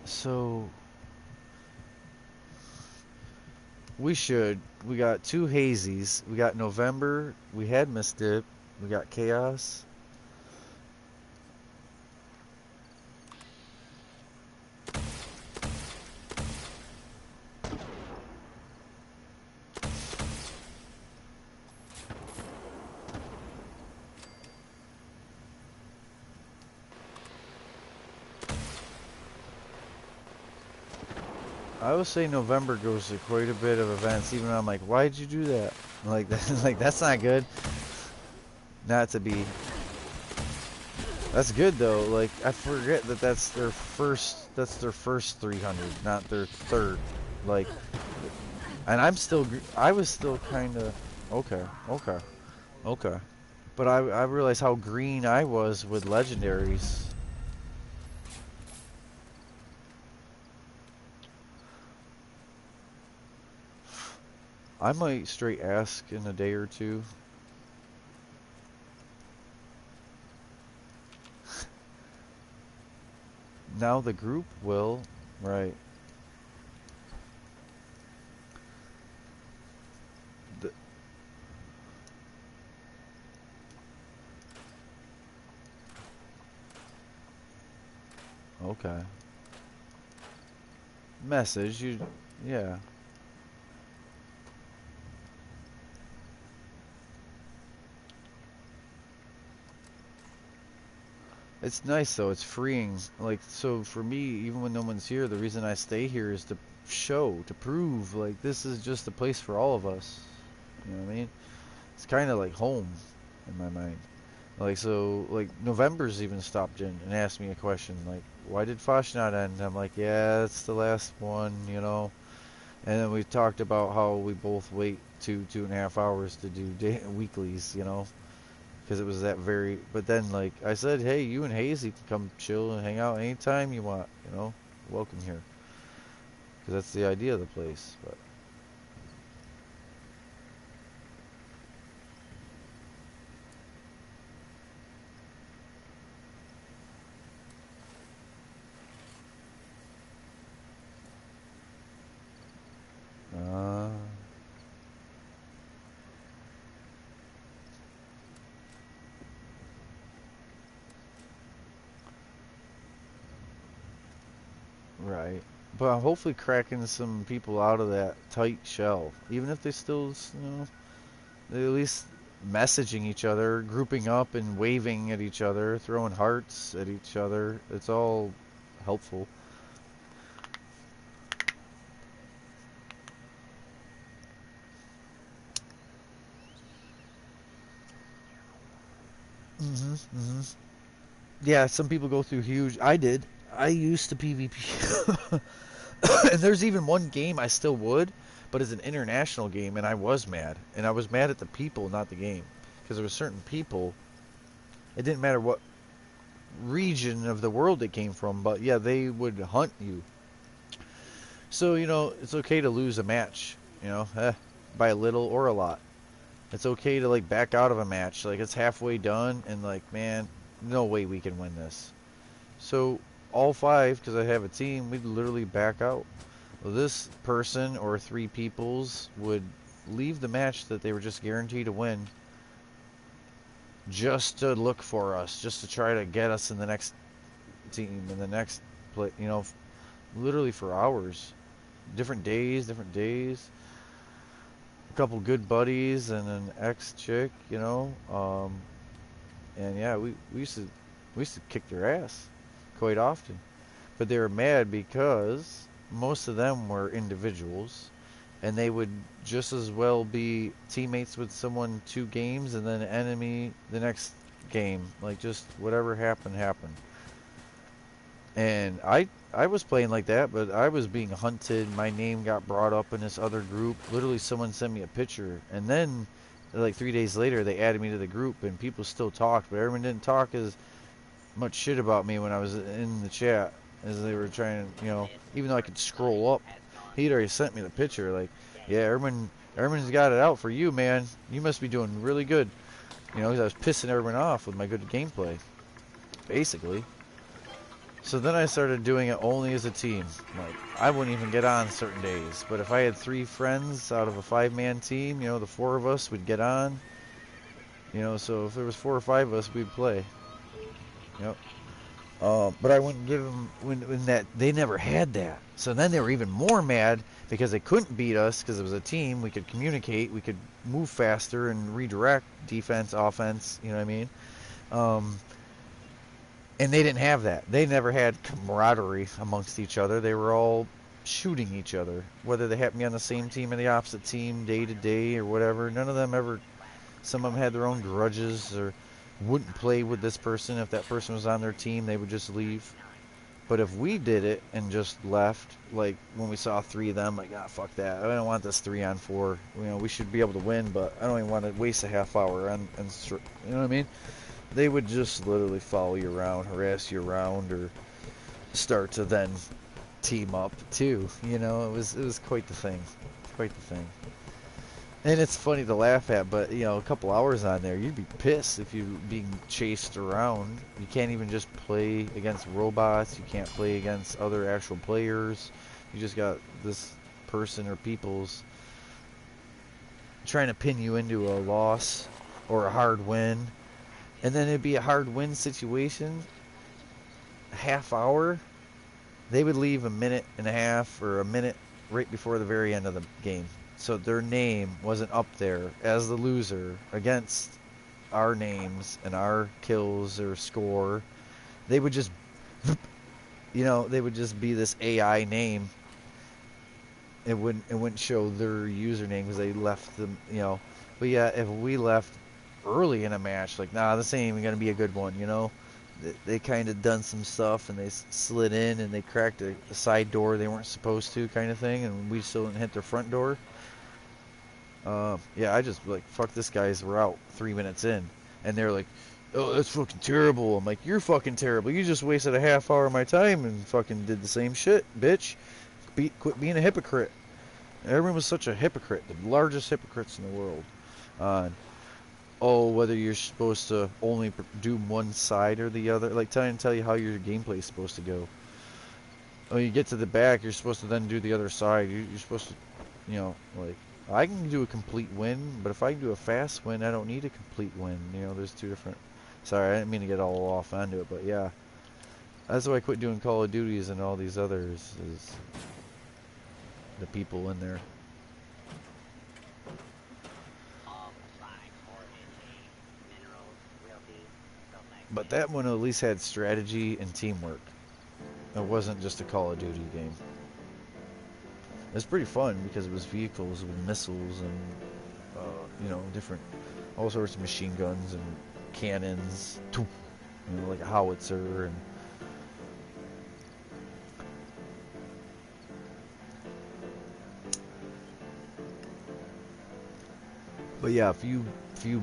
Speaker 1: so we should. We got 2 Hazies. We got November. We had Mistip. We got Chaos. I would say November goes to quite a bit of events, even though I'm like, why'd you do that? Like, like that's not good. Not to be. That's good though. Like, I forget that that's their first that's their first 300, not their third. Like, and I was still kind of okay, okay, okay. But I realized how green I was with legendaries. I might straight ask in a day or two. Now the group will, right? The, okay. Message you, yeah. It's nice though. It's freeing. Like so for me, even when no one's here, the reason I stay here is to show, to prove like this is just a place for all of us. You know what I mean? It's kind of like home in my mind. Like so, like November's even stopped in and asked me a question like, "Why did Fosh not end?" I'm like, "Yeah, it's the last one, you know." And then we talked about how we both wait 2.5 hours to do weeklies, you know, because it was that very. But then, like I said, hey, you and Hazy can come chill and hang out anytime you want, you know. Welcome here, because that's the idea of the place. But uh, right. But I'm hopefully cracking some people out of that tight shell, even if they still, you know, they at least messaging each other, grouping up and waving at each other, throwing hearts at each other. It's all helpful. Hmm. Yeah, some people go through huge. I did. I used to PvP. And there's even one game I still would, but it's an international game, and I was mad. And I was mad at the people, not the game. Because there were certain people, it didn't matter what region of the world it came from, but yeah, they would hunt you. So, you know, it's okay to lose a match, you know, by a little or a lot. It's okay to, like, back out of a match. Like, it's halfway done, and, like, man, no way we can win this. So all five, because I have a team, we'd literally back out. Well, this person or three peoples would leave the match that they were just guaranteed to win just to look for us, just to try to get us in the next team, in the next play, you know, literally for hours. Different days, different days. A couple good buddies and an ex chick, you know. And yeah, we used to kick their ass quite often. But they were mad because most of them were individuals, and they would just as well be teammates with someone 2 games and then enemy the next game. Like just whatever happened happened. And I was playing like that, but I was being hunted. My name got brought up in this other group. Literally, someone sent me a picture, and then like 3 days later, they added me to the group, and people still talked, but everyone didn't talk as much shit about me when I was in the chat as they were trying to, you know, even though I could scroll up, he'd already sent me the picture. Like, yeah, everyone's got it out for you, man. You must be doing really good. You know, 'cause I was pissing everyone off with my good gameplay, basically. So then I started doing it only as a team. Like, I wouldn't even get on certain days. But if I had 3 friends out of a 5-man team, you know, the 4 of us would get on. You know, so if there was 4 or 5 of us, we'd play. Yep. But I wouldn't give them when that they never had that. So then they were even more mad because they couldn't beat us because it was a team. We could communicate, we could move faster and redirect defense, offense. You know what I mean? Um, and they didn't have that. They never had camaraderie amongst each other. They were all shooting each other, whether they happened to be on the same team or the opposite team day to day or whatever. None of them ever. Some of them had their own grudges or wouldn't play with this person if that person was on their team. They would just leave. But if we did it and just left, like when we saw three of them, like, ah, fuck that. I don't want this 3-on-4. You know, we should be able to win, but I don't even want to waste a half hour you know what I mean? They would just literally follow you around, harass you around, or start to then team up too. You know, it was quite the thing, quite the thing. And it's funny to laugh at, but you know, a couple hours on there, you'd be pissed if you're being chased around. You can't even just play against robots. You can't play against other actual players. You just got this person or people's trying to pin you into a loss or a hard win. And then it'd be a hard win situation, a half hour. They would leave a minute and a half or a minute right before the very end of the game. So their name wasn't up there as the loser against our names and our kills or score. They would just, you know, they would just be this AI name. It wouldn't show their username because they left them, you know. But yeah, if we left early in a match, like, nah, this ain't even gonna be a good one, you know. They kind of done some stuff and they slid in and they cracked a side door they weren't supposed to, kind of thing, and we still didn't hit their front door. Yeah, I just like, fuck this, guys, we're out 3 minutes in, and they're like, oh, that's fucking terrible. I'm like, you're fucking terrible. You just wasted a half hour of my time and fucking did the same shit, bitch. Quit being a hypocrite. Everyone was such a hypocrite, the largest hypocrites in the world. Uh, oh, whether you're supposed to only do one side or the other, like trying to tell you how your gameplay is supposed to go. When you get to the back, you're supposed to then do the other side. You're supposed to, you know, like, I can do a complete win, but if I can do a fast win, I don't need a complete win. You know, there's two different. Sorry, I didn't mean to get all off onto it, but yeah, that's why I quit doing Call of Duties and all these others. Is the people in there.
Speaker 2: All supplied foraging minerals will be
Speaker 1: But
Speaker 2: selected.
Speaker 1: that one at least had strategy and teamwork. It wasn't just a Call of Duty game. It was pretty fun because it was vehicles with missiles and you know, different, all sorts of machine guns and cannons, you know, like a howitzer. And but yeah, a few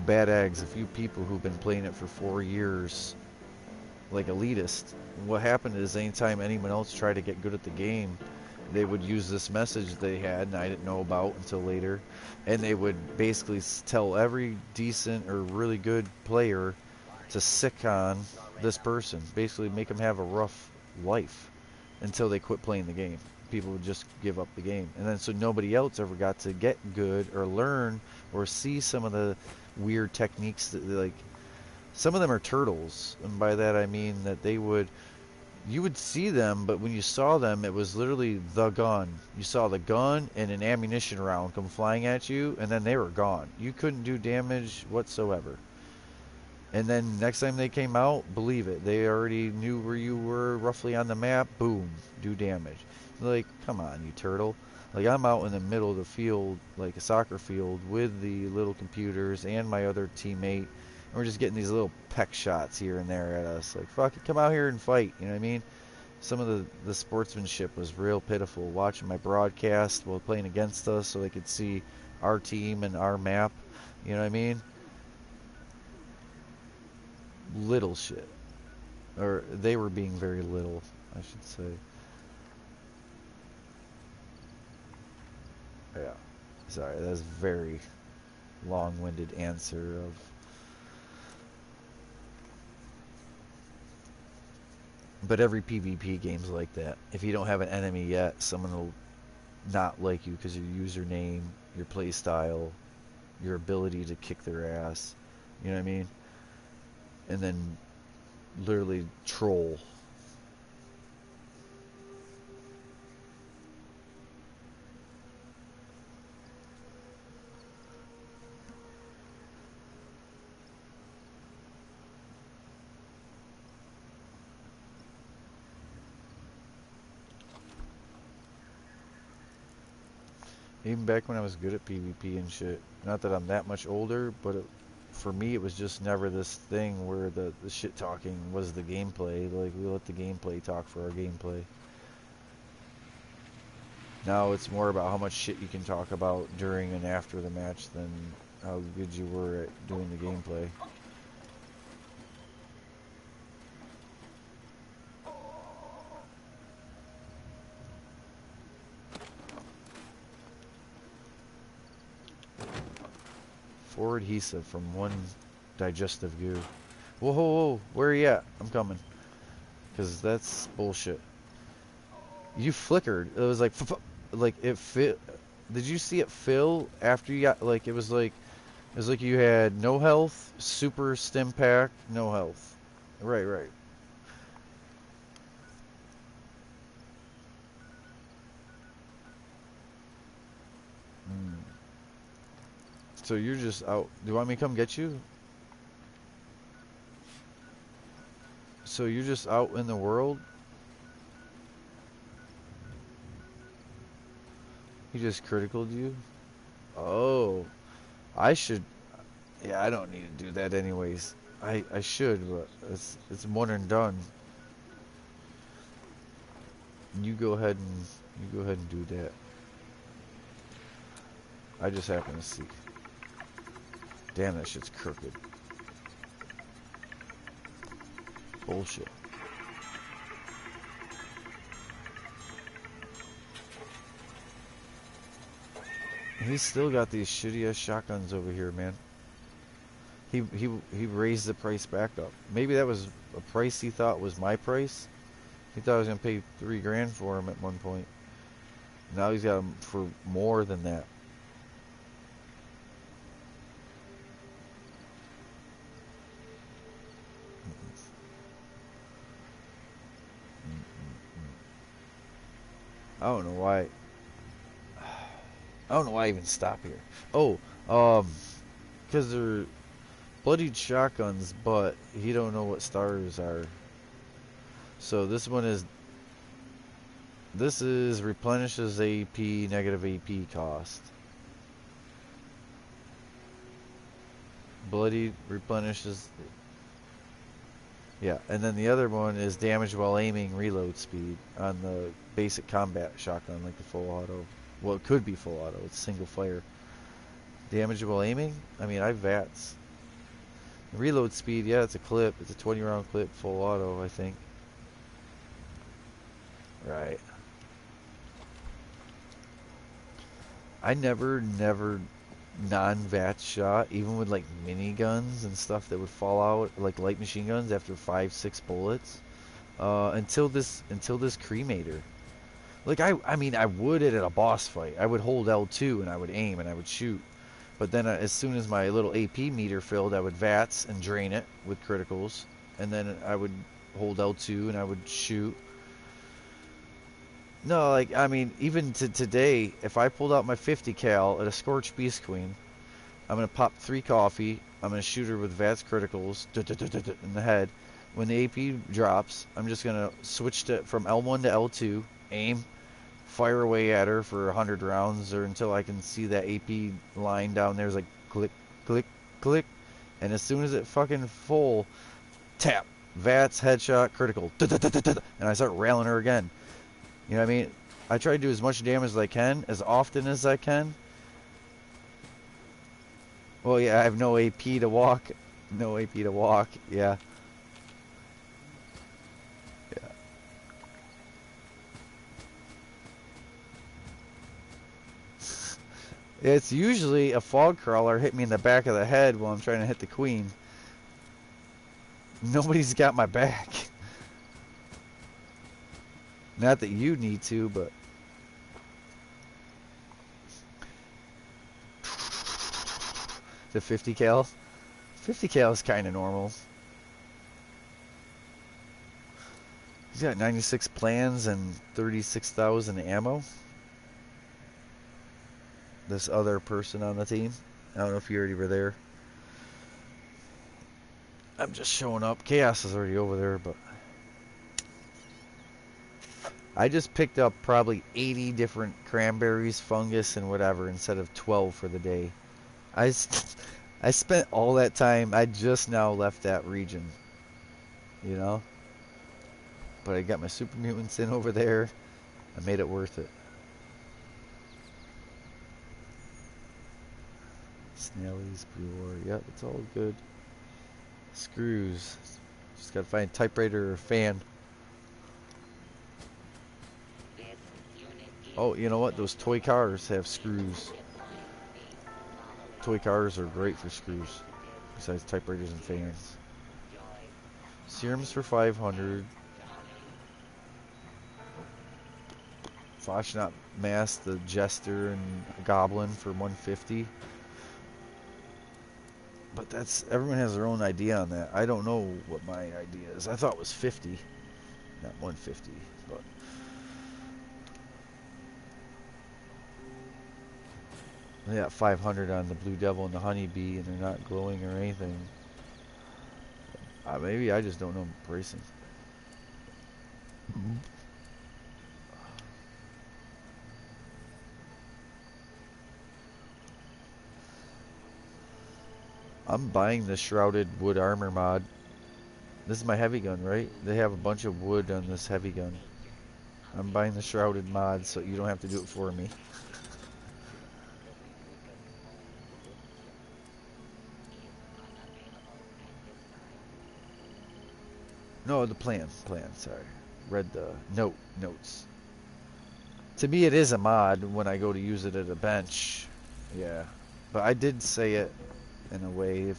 Speaker 1: bad eggs, a few people who've been playing it for 4 years, like elitist. What happened is anytime anyone else tried to get good at the game, they would use this message they had, and I didn't know about until later, and they would basically tell every decent or really good player to sick on this person, basically make them have a rough life until they quit playing the game. People would just give up the game, and then so nobody else ever got to get good or learn or see some of the weird techniques that, like, some of them are turtles, and by that I mean that you would see them, but when you saw them, it was literally the gun. You saw the gun and an ammunition round come flying at you, and then they were gone. You couldn't do damage whatsoever. And then next time they came out, believe it, they already knew where you were roughly on the map. Boom, do damage. Like, come on, you turtle. Like, I'm out in the middle of the field, like a soccer field, with the little computers and my other teammate. And we're just getting these little peck shots here and there at us. Like, fuck it, come out here and fight. You know what I mean? Some of the sportsmanship was real pitiful. Watching my broadcast while playing against us so they could see our team and our map. You know what I mean? Little shit. Or they were being very little, I should say. Yeah. Sorry, that's a very long-winded answer of. But every PvP game's like that. If you don't have an enemy yet, someone will not like you because your username, your playstyle, your ability to kick their ass. You know what I mean? And then literally troll. Even back when I was good at PvP and shit. Not that I'm that much older, but for me, it was just never this thing where the shit talking was the gameplay. Like, we let the gameplay talk for our gameplay. Now it's more about how much shit you can talk about during and after the match than how good you were at doing the gameplay. Four adhesive from one digestive goo. Whoa, whoa, whoa, where are you at? I'm coming. Because that's bullshit. You flickered. It was like it fit. Did you see it fill after you got, like, it was like you had no health, super stim pack, no health. Right, right. Mm. So you're just out. Do you want me to come get you? So you're just out in the world? He just criticaled you? Oh, I should. Yeah, I don't need to do that anyways. I should, but it's one and done. You go ahead and do that. I just happen to see. Damn, that shit's crooked. Bullshit. He's still got these shitty ass shotguns over here, man. He raised the price back up. Maybe that was a price he thought was my price. He thought I was gonna pay $3 grand for him at one point. Now he's got them for more than that. I don't know why. I don't know why I even stop here. Oh, because they're bloodied shotguns, but he don't know what stars are. So this is replenishes AP, negative AP cost. Bloodied replenishes. Yeah, and then the other one is damage while aiming, reload speed on the basic combat shotgun, like the full auto. Well, it could be full auto. It's single fire. Damage while aiming? I mean, I have VATS. Reload speed, yeah, it's a clip. It's a 20 round clip, full auto, I think. Right. I never non-VAT shot, even with like miniguns and stuff that would fall out, like light machine guns after 5-6 bullets. Until this cremator. Like I mean I would it at a boss fight. I would hold L2 and I would aim and I would shoot. But then as soon as my little AP meter filled, I would VATS and drain it with criticals, and then I would hold L2 and I would shoot. No, like I mean, even to today, if I pulled out my 50 cal at a Scorched Beast Queen, I'm gonna pop 3 coffee. I'm gonna shoot her with VATS criticals in the head. When the AP drops, I'm just gonna switch from L1 to L2, aim, fire away at her for 100 rounds, or until I can see that AP line down there's like click, click, click, and as soon as it fucking full, tap, VATS, headshot, critical, and I start railing her again. You know what I mean? I try to do as much damage as I can, as often as I can. Well, yeah, I have no AP to walk. No AP to walk, yeah. Yeah. It's usually a fog crawler hit me in the back of the head while I'm trying to hit the queen. Nobody's got my back. Not that you need to, but... The 50 cal? 50 cal is kind of normal. He's got 96 plans and 36,000 ammo. This other person on the team. I don't know if you already were there. I'm just showing up. Chaos is already over there, but... I just picked up probably 80 different cranberries, fungus, and whatever instead of 12 for the day. I I spent all that time. I just now left that region, you know? But I got my super mutants in over there. I made it worth it. Snellies, Brewer. Yep, it's all good. Screws. Just gotta find a typewriter or a fan.
Speaker 2: This unit is
Speaker 1: Oh, you know what? Those toy cars have screws. Toy cars are great for screws. Besides typewriters and fans. Serums for 500. Flashnot Mask, the Jester, and Goblin for 150. But that's, everyone has their own idea on that. I don't know what my idea is. I thought it was 50, not 150. But they got 500 on the Blue Devil and the Honeybee, and they're not glowing or anything. Maybe I just don't know pricing. I'm buying the Shrouded Wood Armor mod. This is my heavy gun, right? They have a bunch of wood on this heavy gun. I'm buying the Shrouded mod so you don't have to do it for me. No, the plan, sorry. Read the notes. To me, it is a mod when I go to use it at a bench. Yeah. But I did say it in a way.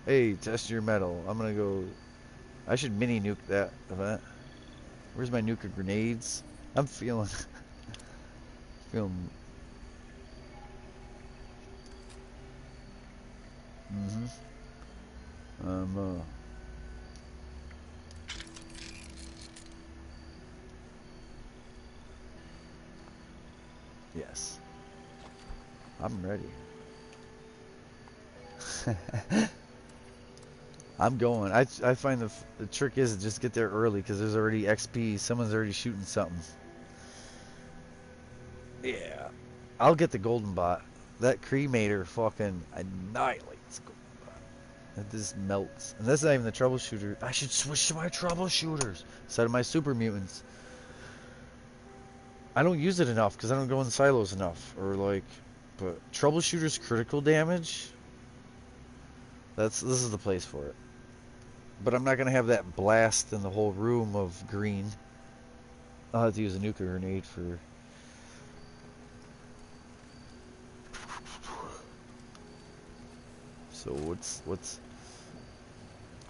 Speaker 1: Hey, test your metal. I'm gonna go. I should mini nuke that event. Where's my nuke of grenades? I'm feeling. feeling. Yes. I'm ready. I'm going. I find the trick is to just get there early because there's already XP. Someone's already shooting something. Yeah. I'll get the golden bot. That cremator fucking annihilates golden bot. It just melts. And that's not even the troubleshooter. I should switch to my troubleshooters instead of my super mutants. I don't use it enough because I don't go in silos enough. Or like, but troubleshooter's critical damage. This is the place for it. But I'm not gonna have that blast in the whole room of green. I'll have to use a nuclear grenade for. So what's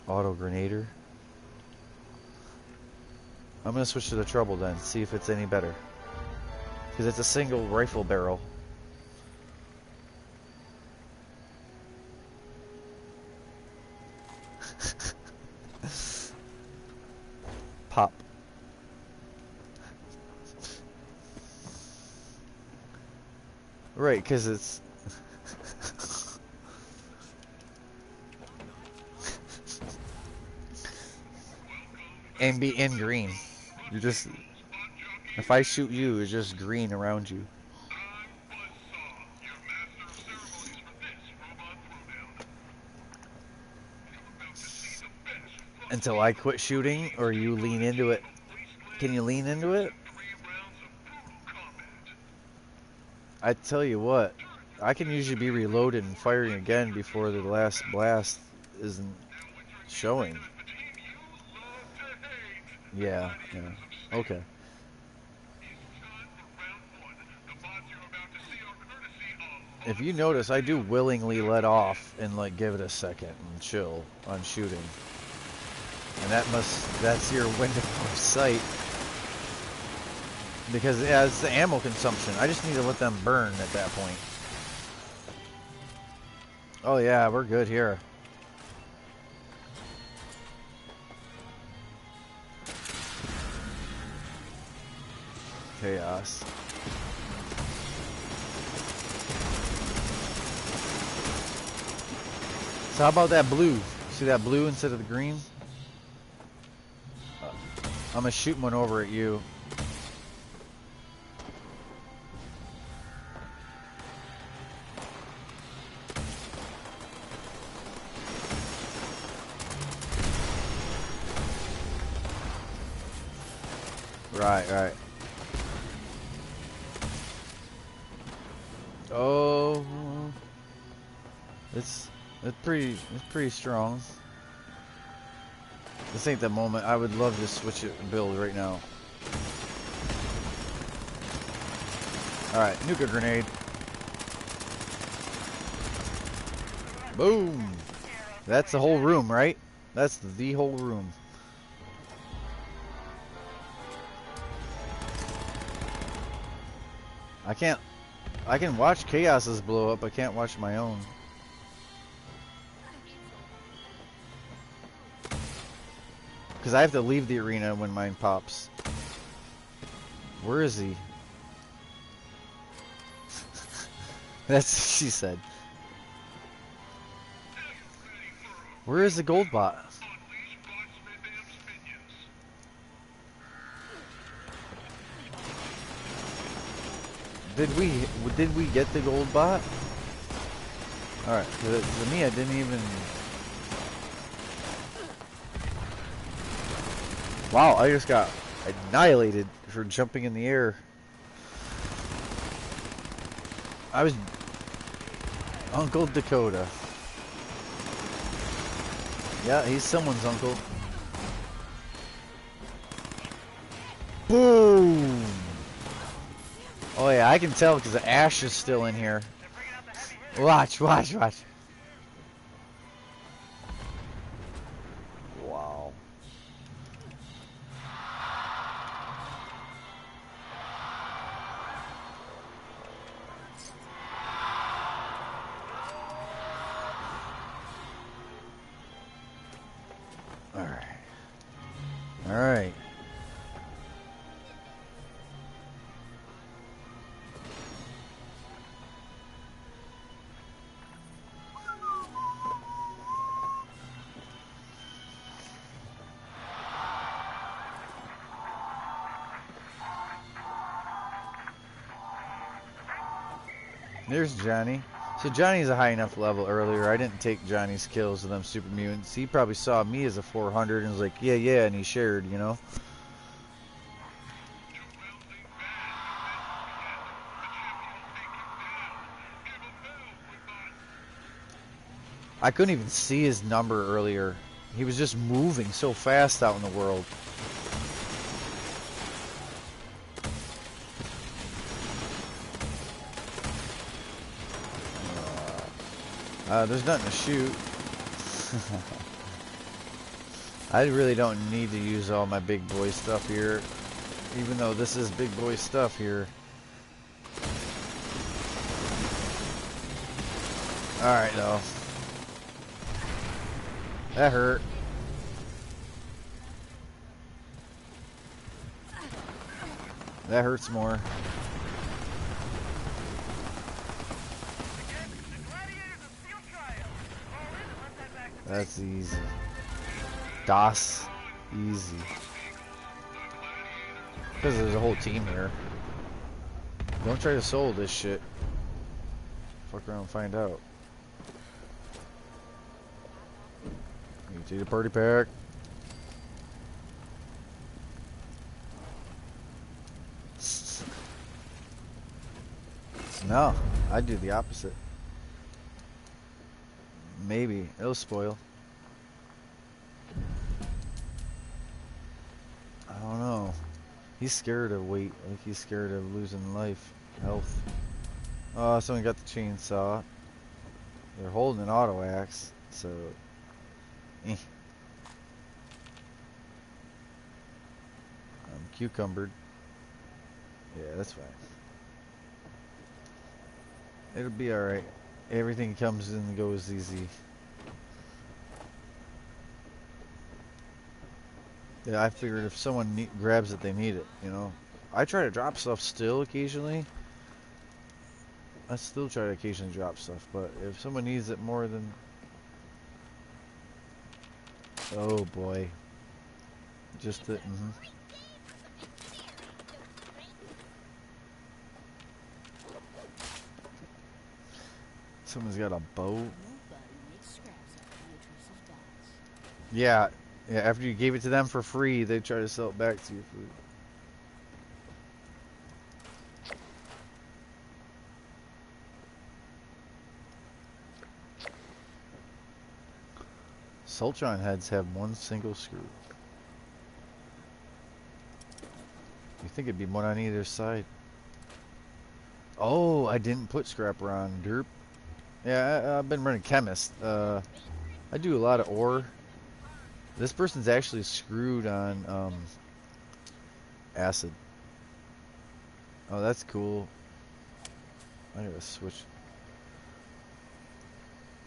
Speaker 1: auto grenader? I'm gonna switch to the trouble then, see if it's any better. Because it's a single rifle barrel. Pop. Right, because it's. And be in green. You just. If I shoot you, it's just green around you. Until I quit shooting or you lean into it. Can you lean into it? I tell you what, I can usually be reloaded and firing again before the last blast isn't showing. Yeah. Okay. If you notice, I do willingly let off and like give it a second and chill on shooting. And that's your window of sight. Because yeah, it's the ammo consumption. I just need to let them burn at that point. Oh yeah, we're good here. Chaos. So how about that blue? See that blue instead of the green? I'm gonna shoot one over at you. Right, right. Oh, it's pretty strong. This ain't the moment. I would love to switch it build right now. Alright, nuke grenade. Boom! That's the whole room, right? That's the whole room. I can watch Chaos's blow up, I can't watch my own. Because I have to leave the arena when mine pops. Where is he? That's what she said. Where is the gold bot? Did we get the gold bot? Alright, to me I didn't even... Wow, I just got annihilated for jumping in the air. I was... Uncle Dakota. Yeah, he's someone's uncle. Boom! Oh yeah, I can tell because the ash is still in here. Watch, watch, watch. Wow. Alright. Alright. There's Johnny. So Johnny's a high enough level earlier. I didn't take Johnny's kills with them super mutants. He probably saw me as a 400 and was like, yeah, yeah, and he shared, you know? I couldn't even see his number earlier. He was just moving so fast out in the world. There's nothing to shoot. I really don't need to use all my big boy stuff here. Even though this is big boy stuff here. Alright though. That hurt. That hurts more. That's easy. DOS. Easy. Because there's a whole team here. Don't try to soul this shit. Fuck around and find out. You can see the party pack. No, I'd do the opposite. Maybe. It'll spoil. I don't know. He's scared of weight. Like he's scared of losing life. Health. Oh, someone got the chainsaw. They're holding an auto axe. So... I'm cucumbered. Yeah, that's fine. It'll be alright. Everything comes and goes easy. Yeah, I figured if someone grabs it, they need it, you know. I try to drop stuff still occasionally. I still try to occasionally drop stuff, but if someone needs it more than... Oh boy. Just the... Someone's got a bow. Yeah, yeah. After you gave it to them for free, they try to sell it back to you for. Sultron heads have one single screw. You think it'd be one on either side. Oh, I didn't put scrapper on, derp. Yeah, I've been running chemist. I do a lot of ore. This person's actually screwed on acid. Oh, that's cool. I gotta switch.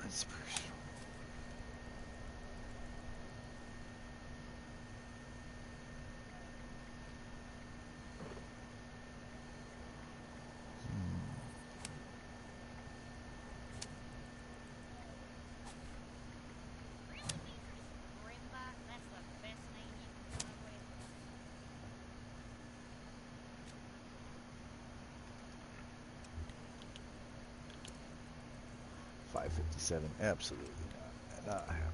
Speaker 1: Inspiration. 557. Absolutely not. Not happening.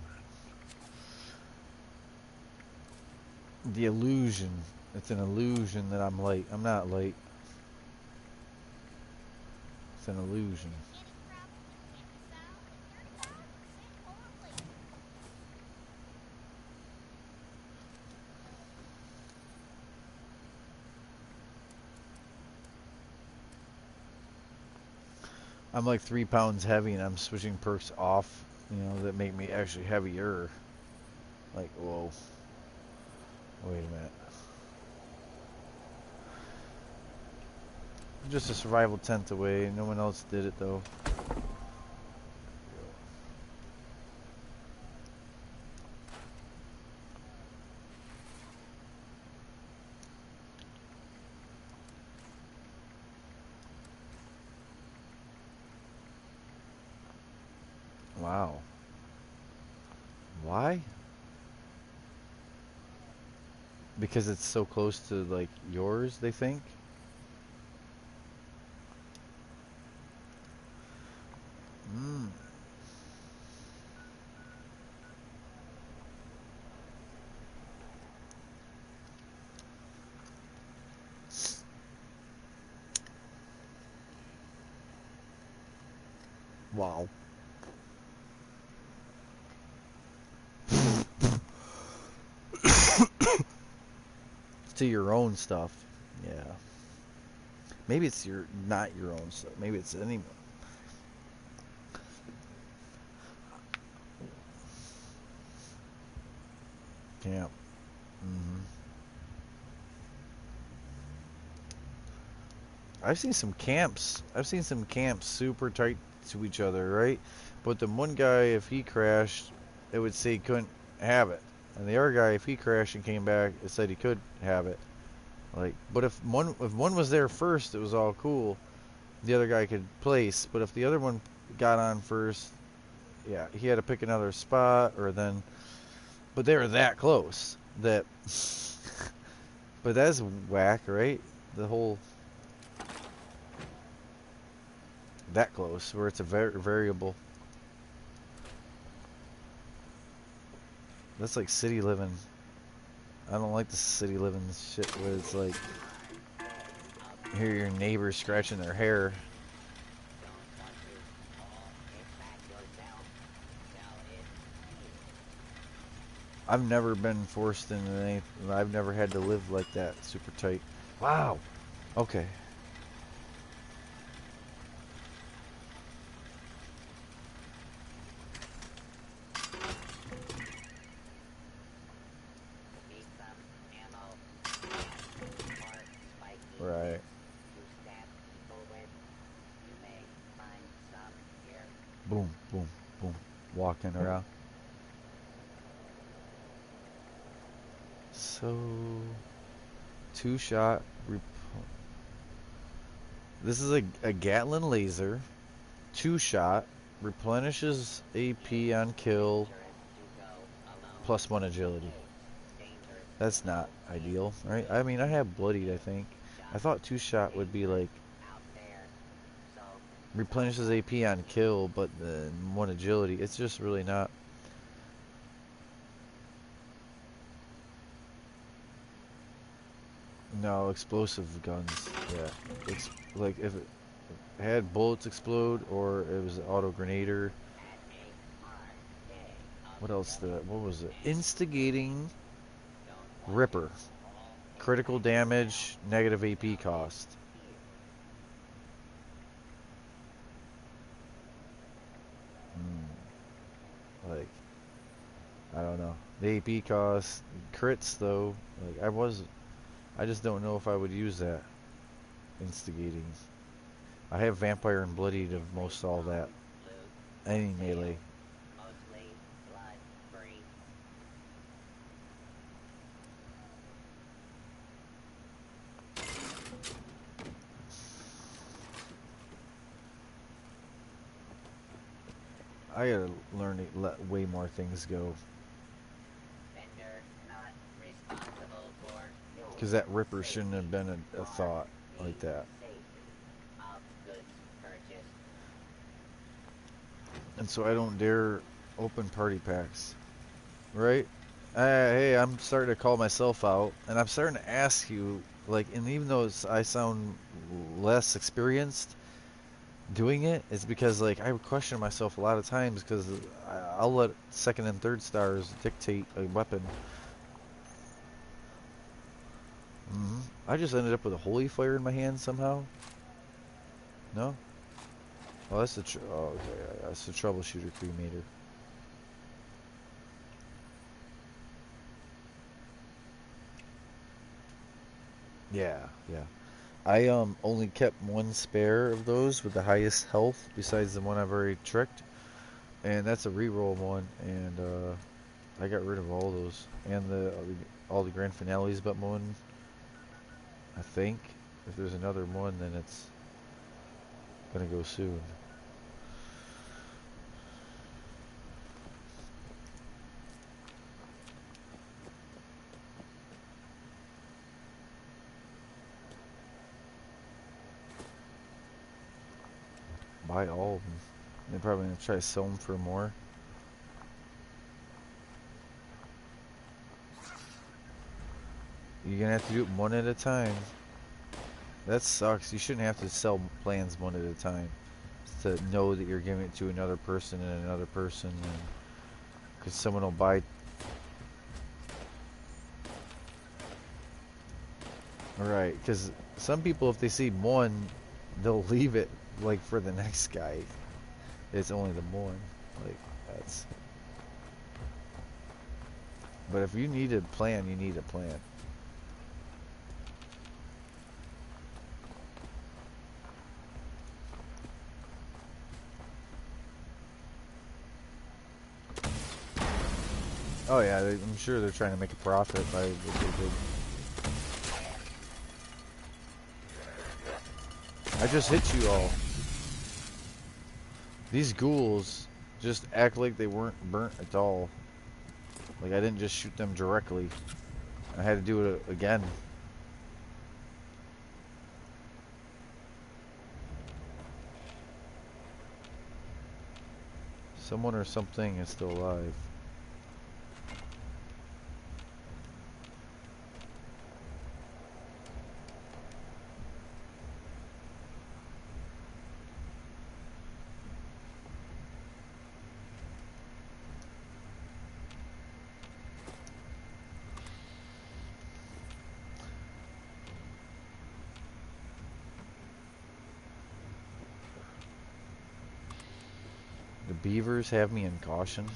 Speaker 1: The illusion. It's an illusion that I'm late. I'm not late. It's an illusion. I'm like 3 pounds heavy and I'm switching perks off, that make me actually heavier. Like, whoa. Wait a minute. I'm just a survival tent away. No one else did it though. Wow. Why? Because it's so close to like yours, they think? Mm. Wow. To your own stuff. Yeah. Maybe it's not your own stuff. Maybe it's anyone. Camp. Hmm. I've seen some camps. I've seen some camps super tight to each other, right? But the one guy, if he crashed, it would say he couldn't have it, and the other guy, if he crashed and came back, it said he could have it. Like, but if one was there first, it was all cool. The other guy could place, but if the other one got on first, yeah, he had to pick another spot, or then. But they were that close that. But that's whack, right? The whole that close, where it's a variable. That's like city living. I don't like the city living shit where it's like you hear your neighbors scratching their hair. I've never been forced into anything. I've never had to live like that, super tight. Wow. Okay.
Speaker 2: Need some ammo or spiky
Speaker 1: Right.
Speaker 2: to stab people with. You may find some here.
Speaker 1: Boom, boom, boom. Walking around. So, 2-shot. This is a Gatlin laser. 2-shot. Replenishes AP on kill.
Speaker 2: Dangerous to go alone.
Speaker 1: Plus 1 agility.
Speaker 2: Dangerous
Speaker 1: That's not ideal, right? I mean, I have bloodied, I think. I thought 2-shot would be like
Speaker 2: out there. So
Speaker 1: replenishes AP on kill, but then 1 agility. It's just really not. No, explosive guns. Yeah, it's like if it had bullets explode or it was an auto grenader.
Speaker 2: at a hard day of
Speaker 1: What else? What was it? Instigating
Speaker 2: Don't want
Speaker 1: Ripper.
Speaker 2: it all
Speaker 1: Critical
Speaker 2: impacted
Speaker 1: damage,
Speaker 2: now.
Speaker 1: negative AP
Speaker 2: Now
Speaker 1: cost.
Speaker 2: here.
Speaker 1: Like, I don't know. The AP cost, crits though. Like, I just don't know if I would use that. Instigating. I have vampire and bloody to
Speaker 2: Mostly
Speaker 1: most all that.
Speaker 2: bombs, loot,
Speaker 1: Any melee.
Speaker 2: sales. Mostly blood free.
Speaker 1: I gotta learn to let way more things go.
Speaker 2: Vendor not responsible for your
Speaker 1: Because that Ripper shouldn't
Speaker 2: safety,
Speaker 1: have been a
Speaker 2: nor
Speaker 1: thought
Speaker 2: the
Speaker 1: like that.
Speaker 2: safety of goods purchased.
Speaker 1: And so I don't dare open party packs. Right? Hey, I'm starting to call myself out, and I'm starting to ask you, like, and even though I sound less experienced doing it, it's because, like, I question myself a lot of times because I'll let second and third stars dictate a weapon. I just ended up with a holy fire in my hand somehow. No? Oh, that's oh, okay. That's the troubleshooter cremator. Yeah, yeah. I only kept one spare of those with the highest health besides the one I've already tricked, and that's a reroll one, and I got rid of all those and all the grand finales but one. I think if there's another one, then it's gonna go soon. Buy all of them. They're probably gonna try to sell them for more. You're gonna have to do it one at a time. That sucks. You shouldn't have to sell plans one at a time to know that you're giving it to another person and another person, and because someone will buy. Right, because some people, if they see one, they'll leave it like for the next guy. It's only the one. Like that's. But if you need a plan, you need a plan. Oh yeah, I'm sure they're trying to make a profit by what they did. I just hit you all. These ghouls just act like they weren't burnt at all. Like I didn't just shoot them directly. I had to do it again. Someone or something is still alive. The beavers have me in caution.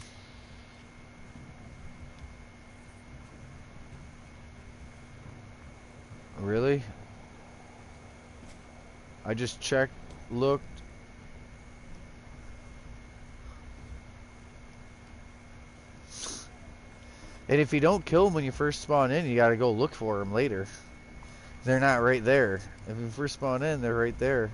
Speaker 1: Really? I just checked, looked. And if you don't kill them when you first spawn in, you gotta go look for them later. They're not right there. If you first spawn in, they're right there.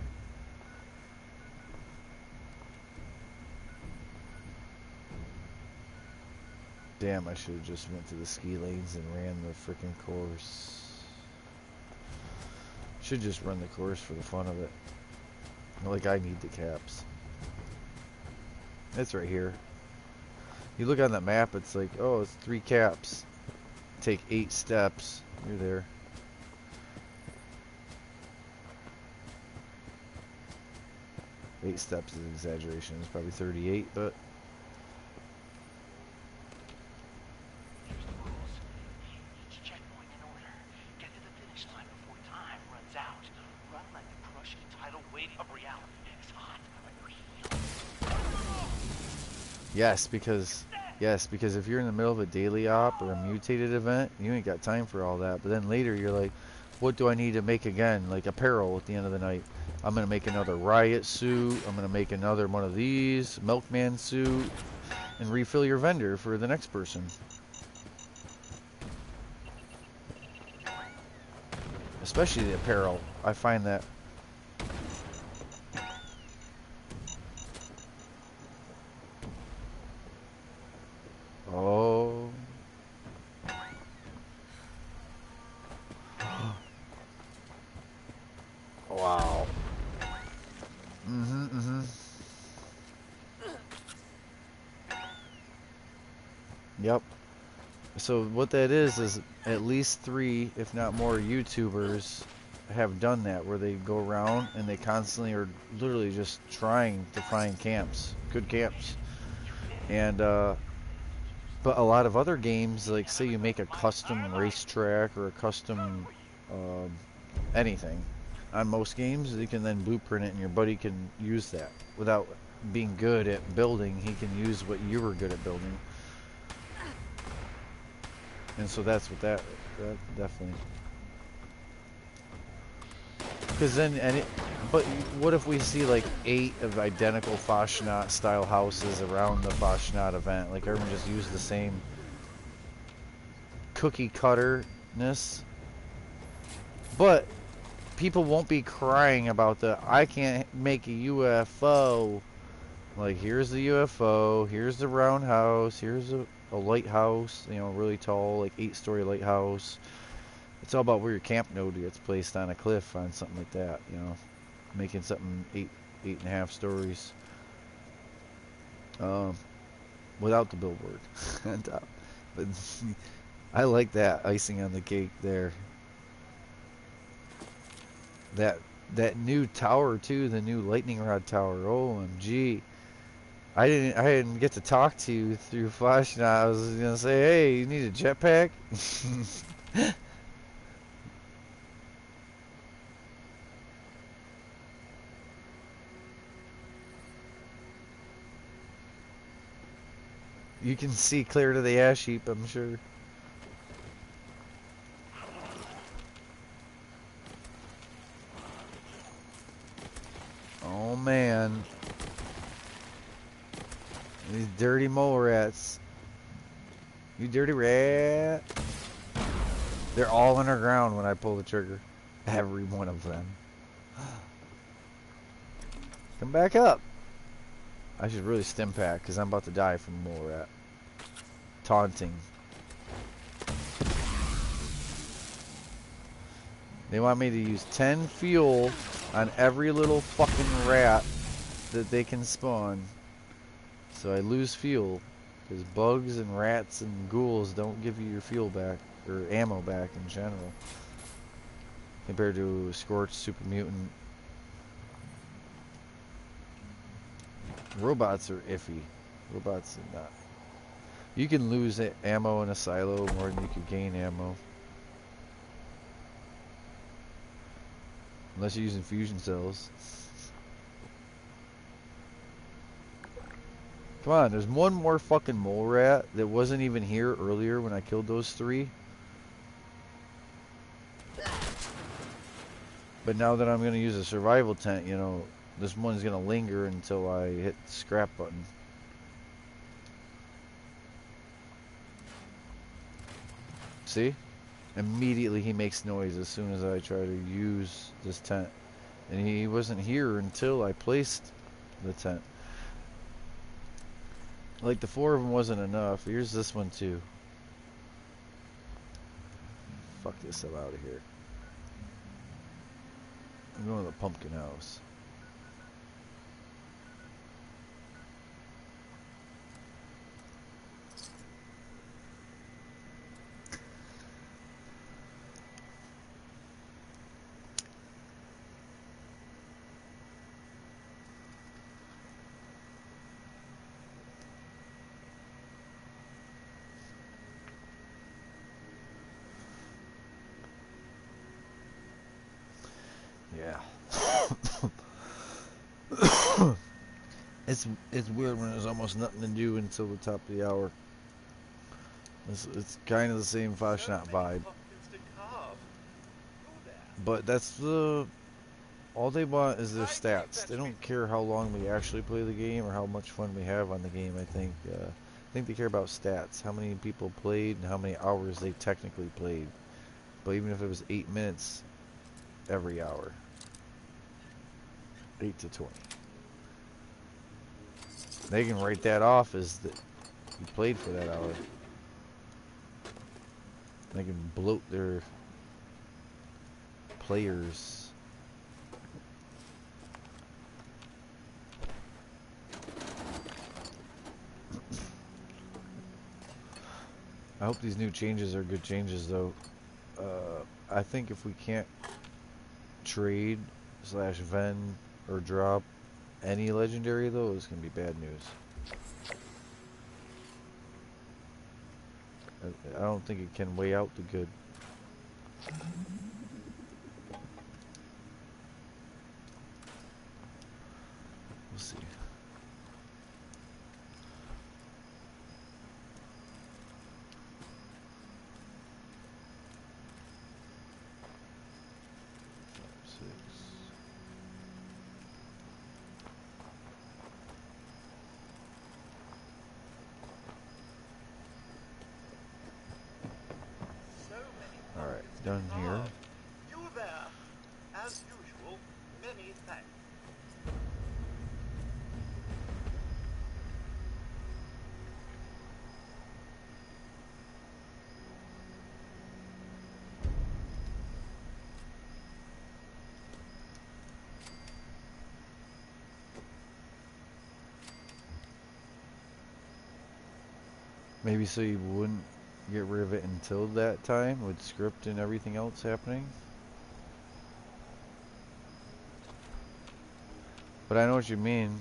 Speaker 1: Damn, I should have just went to the ski lanes and ran the freaking course. Should just run the course for the fun of it. Like I need the caps. It's right here. You look on that map, it's like, oh, it's 3 caps. Take 8 steps. You're there. Eight steps is an exaggeration. It's probably 38, but
Speaker 5: weight of reality. It's hot.
Speaker 1: Yes, because if you're in the middle of a daily op or a mutated event, you ain't got time for all that. But then later you're like, what do I need to make again? Like apparel at the end of the night. I'm gonna make another riot suit. I'm gonna make another one of these milkman suit, and refill your vendor for the next person. Especially the apparel. I find that. Oh. Wow. Mm-hmm. Yep. So what that is at least 3, if not more, YouTubers have done that, where they go around and they constantly are literally just trying to find camps, good camps. And but a lot of other games, like say you make a custom racetrack or a custom um anything. On most games, you can then blueprint it, and your buddy can use that without being good at building. He can use what you were good at building, and so that's what that definitely. Because then, but what if we see like 8 of identical Fasnacht style houses around the Fasnacht event? Like everyone just use the same cookie cutterness, but people won't be crying about the I can't make a UFO. Like here's the UFO, here's the roundhouse, here's a lighthouse, really tall, like 8-story lighthouse. It's all about where your camp node gets placed on a cliff on something like that. Making something 8.5 stories, um, without the billboard on top. But I like that icing on the cake there. That that new tower too, the new lightning rod tower. OMG! I didn't get to talk to you through Flash. Now I was gonna say, hey, you need a jetpack? You can see clear to the ash heap, I'm sure. Oh man, these dirty mole rats. You dirty rat. They're all underground when I pull the trigger. Every one of them. Come back up. I should really stim pack because I'm about to die from mole rat. Taunting. They want me to use 10 fuel on every little fucking rat that they can spawn. So I lose fuel because bugs and rats and ghouls don't give you your fuel back or ammo back in general compared to a Scorched Super Mutant. Robots are iffy. Robots are not. You can lose ammo in a silo more than you could gain ammo. Unless you're using fusion cells. Come on, there's one more fucking mole rat that wasn't even here earlier when I killed those 3. But now that I'm going to use a survival tent, this one's going to linger until I hit the scrap button. See? Immediately he makes noise as soon as I try to use this tent. And he wasn't here until I placed the tent. Like the 4 of them wasn't enough. Here's this one too. Fuck this hell out of here. I'm going to the pumpkin house. Yeah. It's weird when there's almost nothing to do until the top of the hour. It's kind of the same Fashnot vibe, but that's the all they want is their stats. They don't care how long we actually play the game or how much fun we have on the game. I think they care about stats, how many people played and how many hours they technically played. But even if it was 8 minutes every hour, 8 to 20, they can write that off as that you played for that hour. They can bloat their players. I hope these new changes are good changes, though. I think if we can't trade slash vend or drop any legendary, though, it's gonna be bad news. I don't think it can weigh out the good. We'll see. Alright, done here.
Speaker 6: You there. As usual, many thanks.
Speaker 1: Maybe so you wouldn't get rid of it until that time with script and everything else happening. But I know what you mean.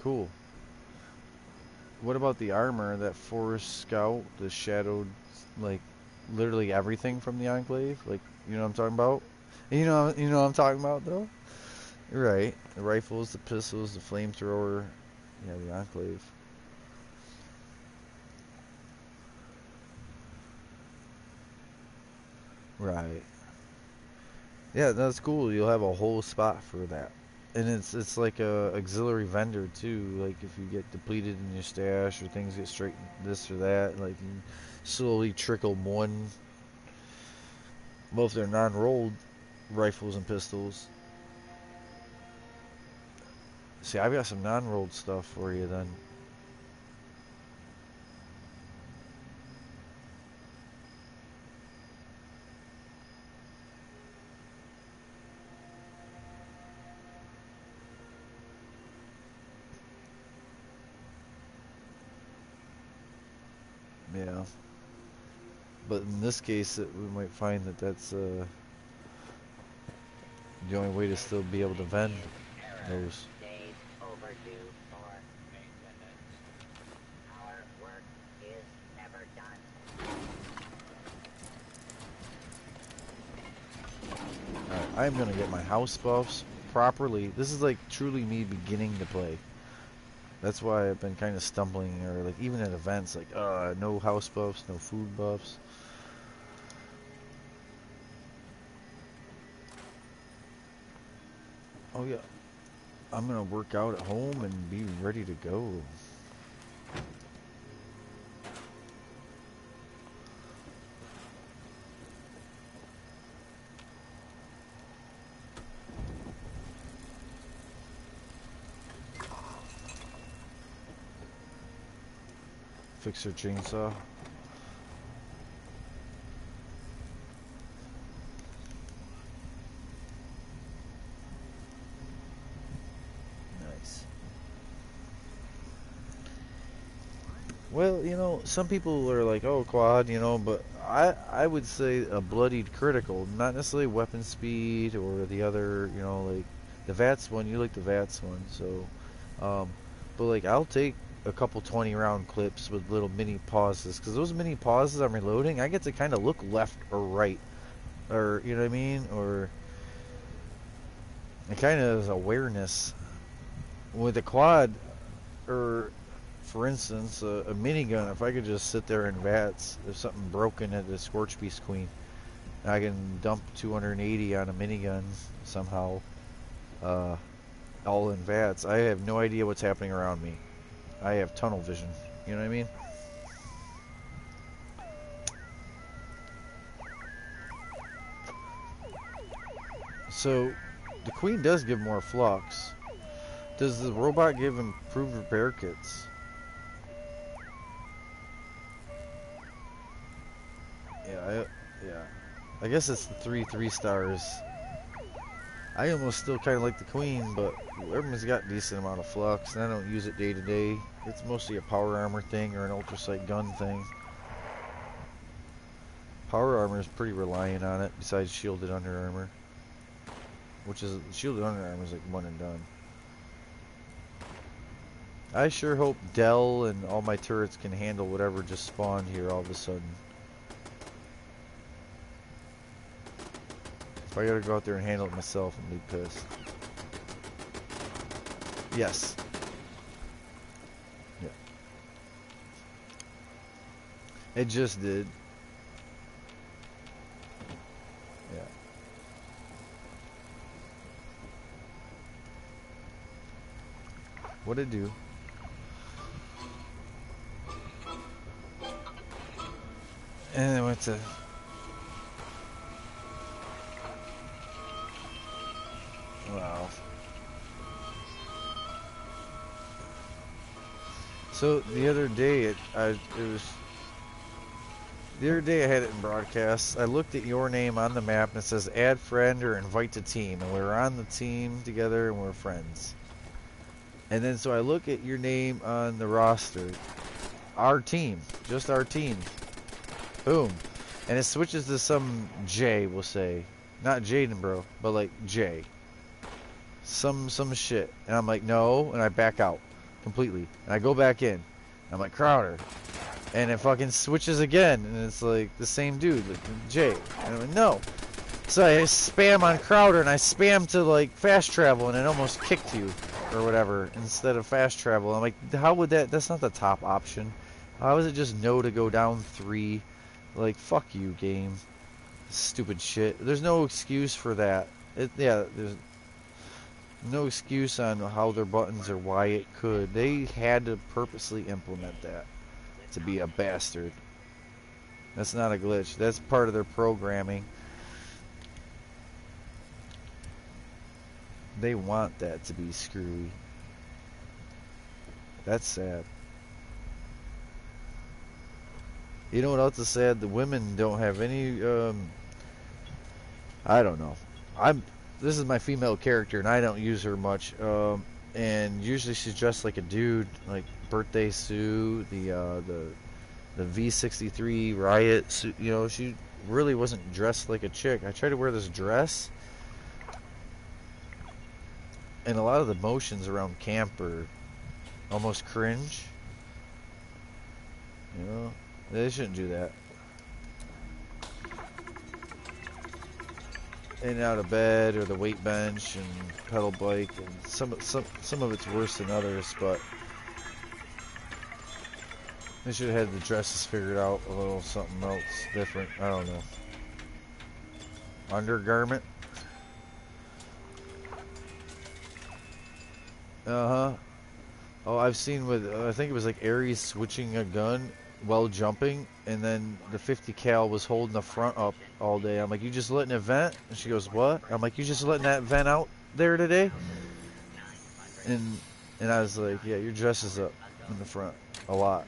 Speaker 1: Cool. What about the armor, that Forest Scout, the shadowed, like, literally everything from the Enclave? Like, you know what I'm talking about? You know what I'm talking about, though? Right. The rifles, the pistols, the flamethrower. Yeah, the Enclave. Right. Yeah, that's cool. You'll have a whole spot for that. And it's like a auxiliary vendor too. Like if you get depleted in your stash or things get straight this or that, like you slowly trickle one. Both they're non-rolled rifles and pistols. See, I've got some non-rolled stuff for you then. Yeah. But in this case, we might find that that's the only way to still be able to vend those.
Speaker 2: Days overdue for maintenance. Our work is never done.
Speaker 1: Alright, I'm gonna get my house buffs properly. This is like truly me beginning to play. That's why I've been kind of stumbling, or like even at events, like no house buffs, no food buffs. Oh yeah, I'm gonna work out at home and be ready to go. Fixer chainsaw. Nice. Well, you know, some people are like, oh, quad, you know, but I would say a bloodied critical, not necessarily weapon speed or the other, you know, like the VATS one. You like the VATS one, so but like I'll take a couple 20 round clips with little mini pauses, because those mini pauses I'm reloading, I get to kind of look left or right, or you know what I mean, or it kind of is awareness. With a quad, or for instance, a minigun, if I could just sit there in VATS, if something broken at the Scorch Beast Queen, I can dump 280 on a minigun somehow, all in VATS. I have no idea what's happening around me. I have tunnel vision. You know what I mean? So, the Queen does give more flux. Does the robot give improved repair kits? Yeah. I guess it's the 3 stars. I almost still kind of like the Queen, but everyone's got a decent amount of flux, and I don't use it day to day. It's mostly a power armor thing or an ultrasight gun thing. Power armor is pretty reliant on it, besides shielded under armor, which is shielded under armor is like one and done. I sure hope Dell and all my turrets can handle whatever just spawned here all of a sudden. If I gotta go out there and handle it myself, I'm gonna be pissed. Yes. Yeah. It just did. Yeah. What'd it do? And then went to... Wow. So the other day, the other day I had it in broadcast. I looked at your name on the map and it says add friend or invite to team, and we were on the team together and we're friends. And then so I look at your name on the roster, our team, just our team. Boom, and it switches to some J, we'll say, not Jaden, bro, but like J, some shit, and I'm like no, and I back out completely, and I go back in. I'm like Crowder. And it fucking switches again, and it's like the same dude, like Jay. And I'm like, no. So I spam on Crowder, and I spam to like fast travel, and it almost kicked you, or whatever, instead of fast travel. I'm like, how would that? That's not the top option. How is it just no to go down 3? Like, fuck you, game. Stupid shit. There's no excuse for that. There's no excuse on how their buttons or why it could. They had to purposely implement that to be a bastard. That's not a glitch. That's part of their programming. They want that to be screwy. That's sad. You know what else is sad? The women don't have any, I don't know. This is my female character, and I don't use her much. And usually she's dressed like a dude, like birthday suit, the V63 riot suit. You know, she really wasn't dressed like a chick. I tried to wear this dress, and a lot of the motions around camp are almost cringe. You know, they shouldn't do that. In and out of bed, or the weight bench and pedal bike, and some of it's worse than others, but they should have had the dresses figured out a little something else different. I don't know. Undergarment. Uh-huh. Oh, I've seen with, I think it was like Ares switching a gun while jumping, and then the 50 cal was holding the front up all day. I'm like, you just letting it vent? And she goes, what? I'm like, you just letting that vent out there today? And I was like, yeah, your dress is up in the front a lot.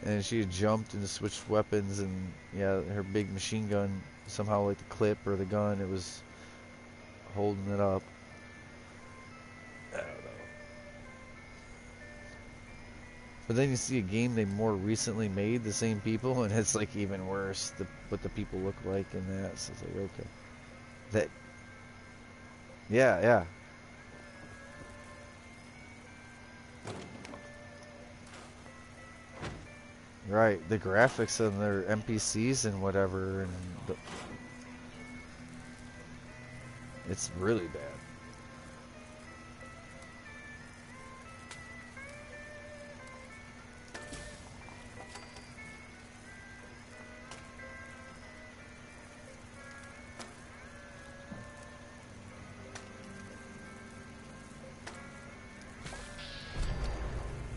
Speaker 1: And she had jumped and switched weapons, and yeah, her big machine gun, somehow like the clip or the gun, it was holding it up. I don't know. But then you see a game they more recently made, the same people, and it's like even worse, what the people look like in that. So it's like, okay. Yeah, yeah. Right. The graphics and their NPCs and whatever, and it's really bad.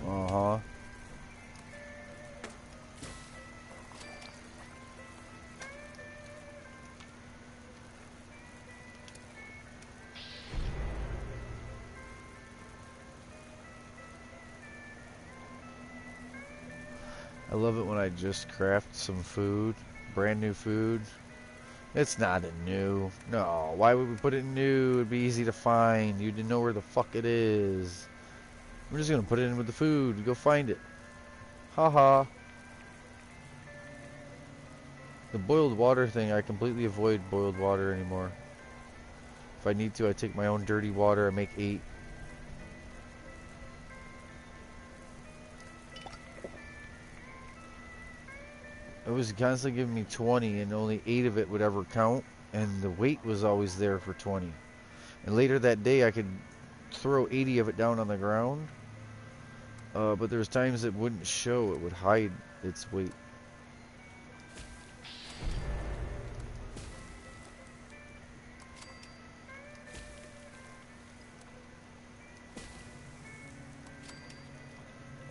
Speaker 1: Uh-huh. I love it when I just craft some food, brand new food. It's not a new. No, why would we put it in new? It'd be easy to find. You didn't know where the fuck it is. We're just gonna put it in with the food. Go find it. Haha. The boiled water thing, I completely avoid boiled water anymore. If I need to, I take my own dirty water. I make 8. It was constantly giving me 20, and only 8 of it would ever count. And the weight was always there for 20. And later that day, I could throw 80 of it down on the ground. But there's times it wouldn't show. It would hide its weight.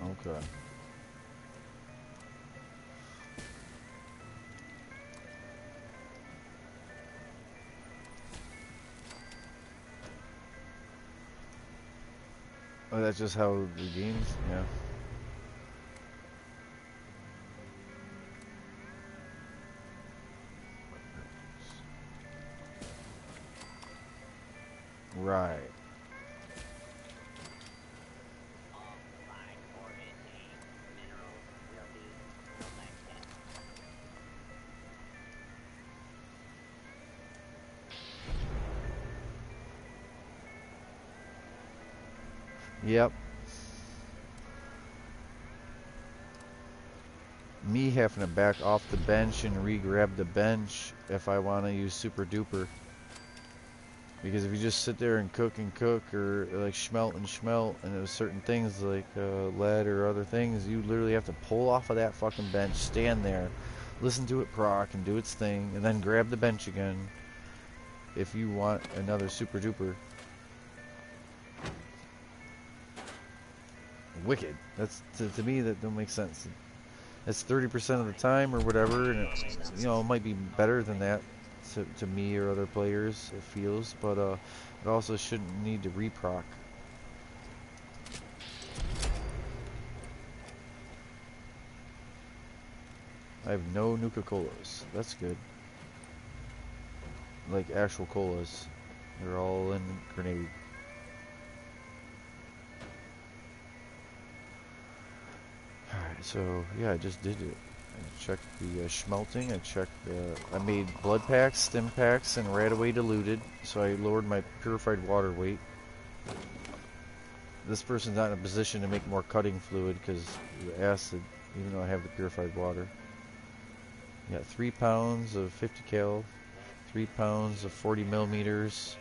Speaker 1: Okay. Oh, that's just how the game's, yeah. Right.
Speaker 2: All supplied for intake. Minerals will be collected.
Speaker 1: Yep. Me having to back off the bench and re-grab the bench if I want to use super duper. Because if you just sit there and cook, or like schmelt and there's certain things like lead or other things, you literally have to pull off of that fucking bench, stand there, listen to it proc and do its thing, and then grab the bench again if you want another super duper. Wicked. That's to me that don't make sense. It's 30% of the time or whatever, and it might be better than that to me or other players. It feels, but it also shouldn't need to reproc. I have no Nuka Colas. That's good. Like actual colas. They're all in grenade. Alright, so yeah, I just did it. I checked the schmelting. I made blood packs, stim packs, and right away diluted. So I lowered my purified water weight. This person's not in a position to make more cutting fluid because the acid, even though I have the purified water. Yeah, 3 pounds of 50 cal, 3 pounds of 40 millimeters,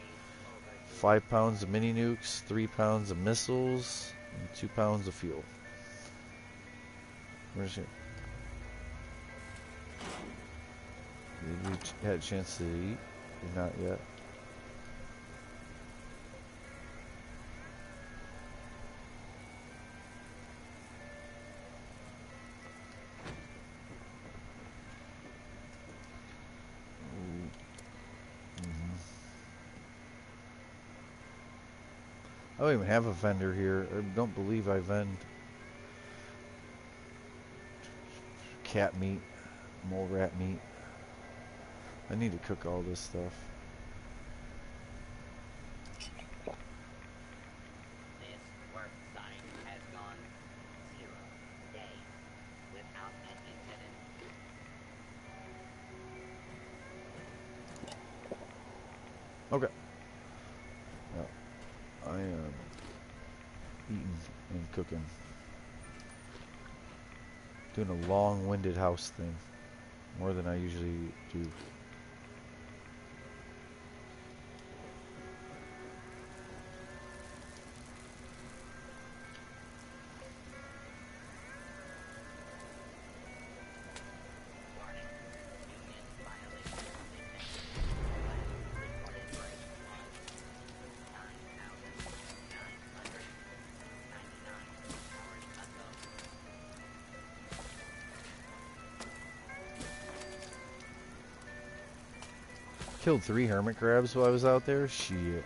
Speaker 1: 5 pounds of mini nukes, 3 pounds of missiles, and 2 pounds of fuel. Where's it? Did you had a chance to eat? Not yet. I don't even have a vendor here. I don't believe I vend cat meat, mole rat meat. I need to cook all this stuff.
Speaker 2: This work site has gone 0 days without an incident.
Speaker 1: Okay. Yeah, I am eating and cooking. Doing a long-winded house thing. More than I usually do.
Speaker 2: Warning. Union violation detected. Last reported break on 9,999 hours ago.
Speaker 1: Killed 3 hermit crabs while I was out there? Shit.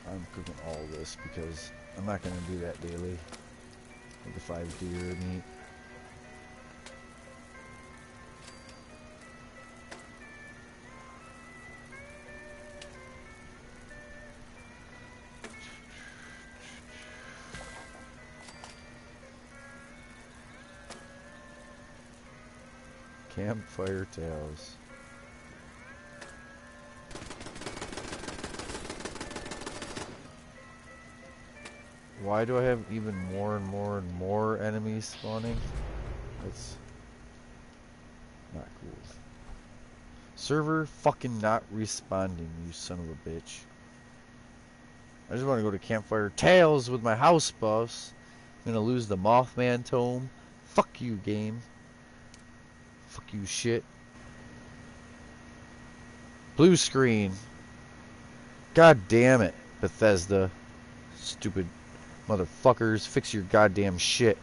Speaker 1: I'm cooking all this because I'm not going to do that daily. Like the 5 deer meat. Campfire tales. Why do I have even more and more and more enemies spawning? That's not cool. Server fucking not responding, you son of a bitch. I just want to go to Campfire Tales with my house buffs. I'm gonna lose the Mothman tome. Fuck you, game. Fuck you, shit. Blue screen. God damn it, Bethesda. Stupid motherfuckers. Fix your goddamn shit.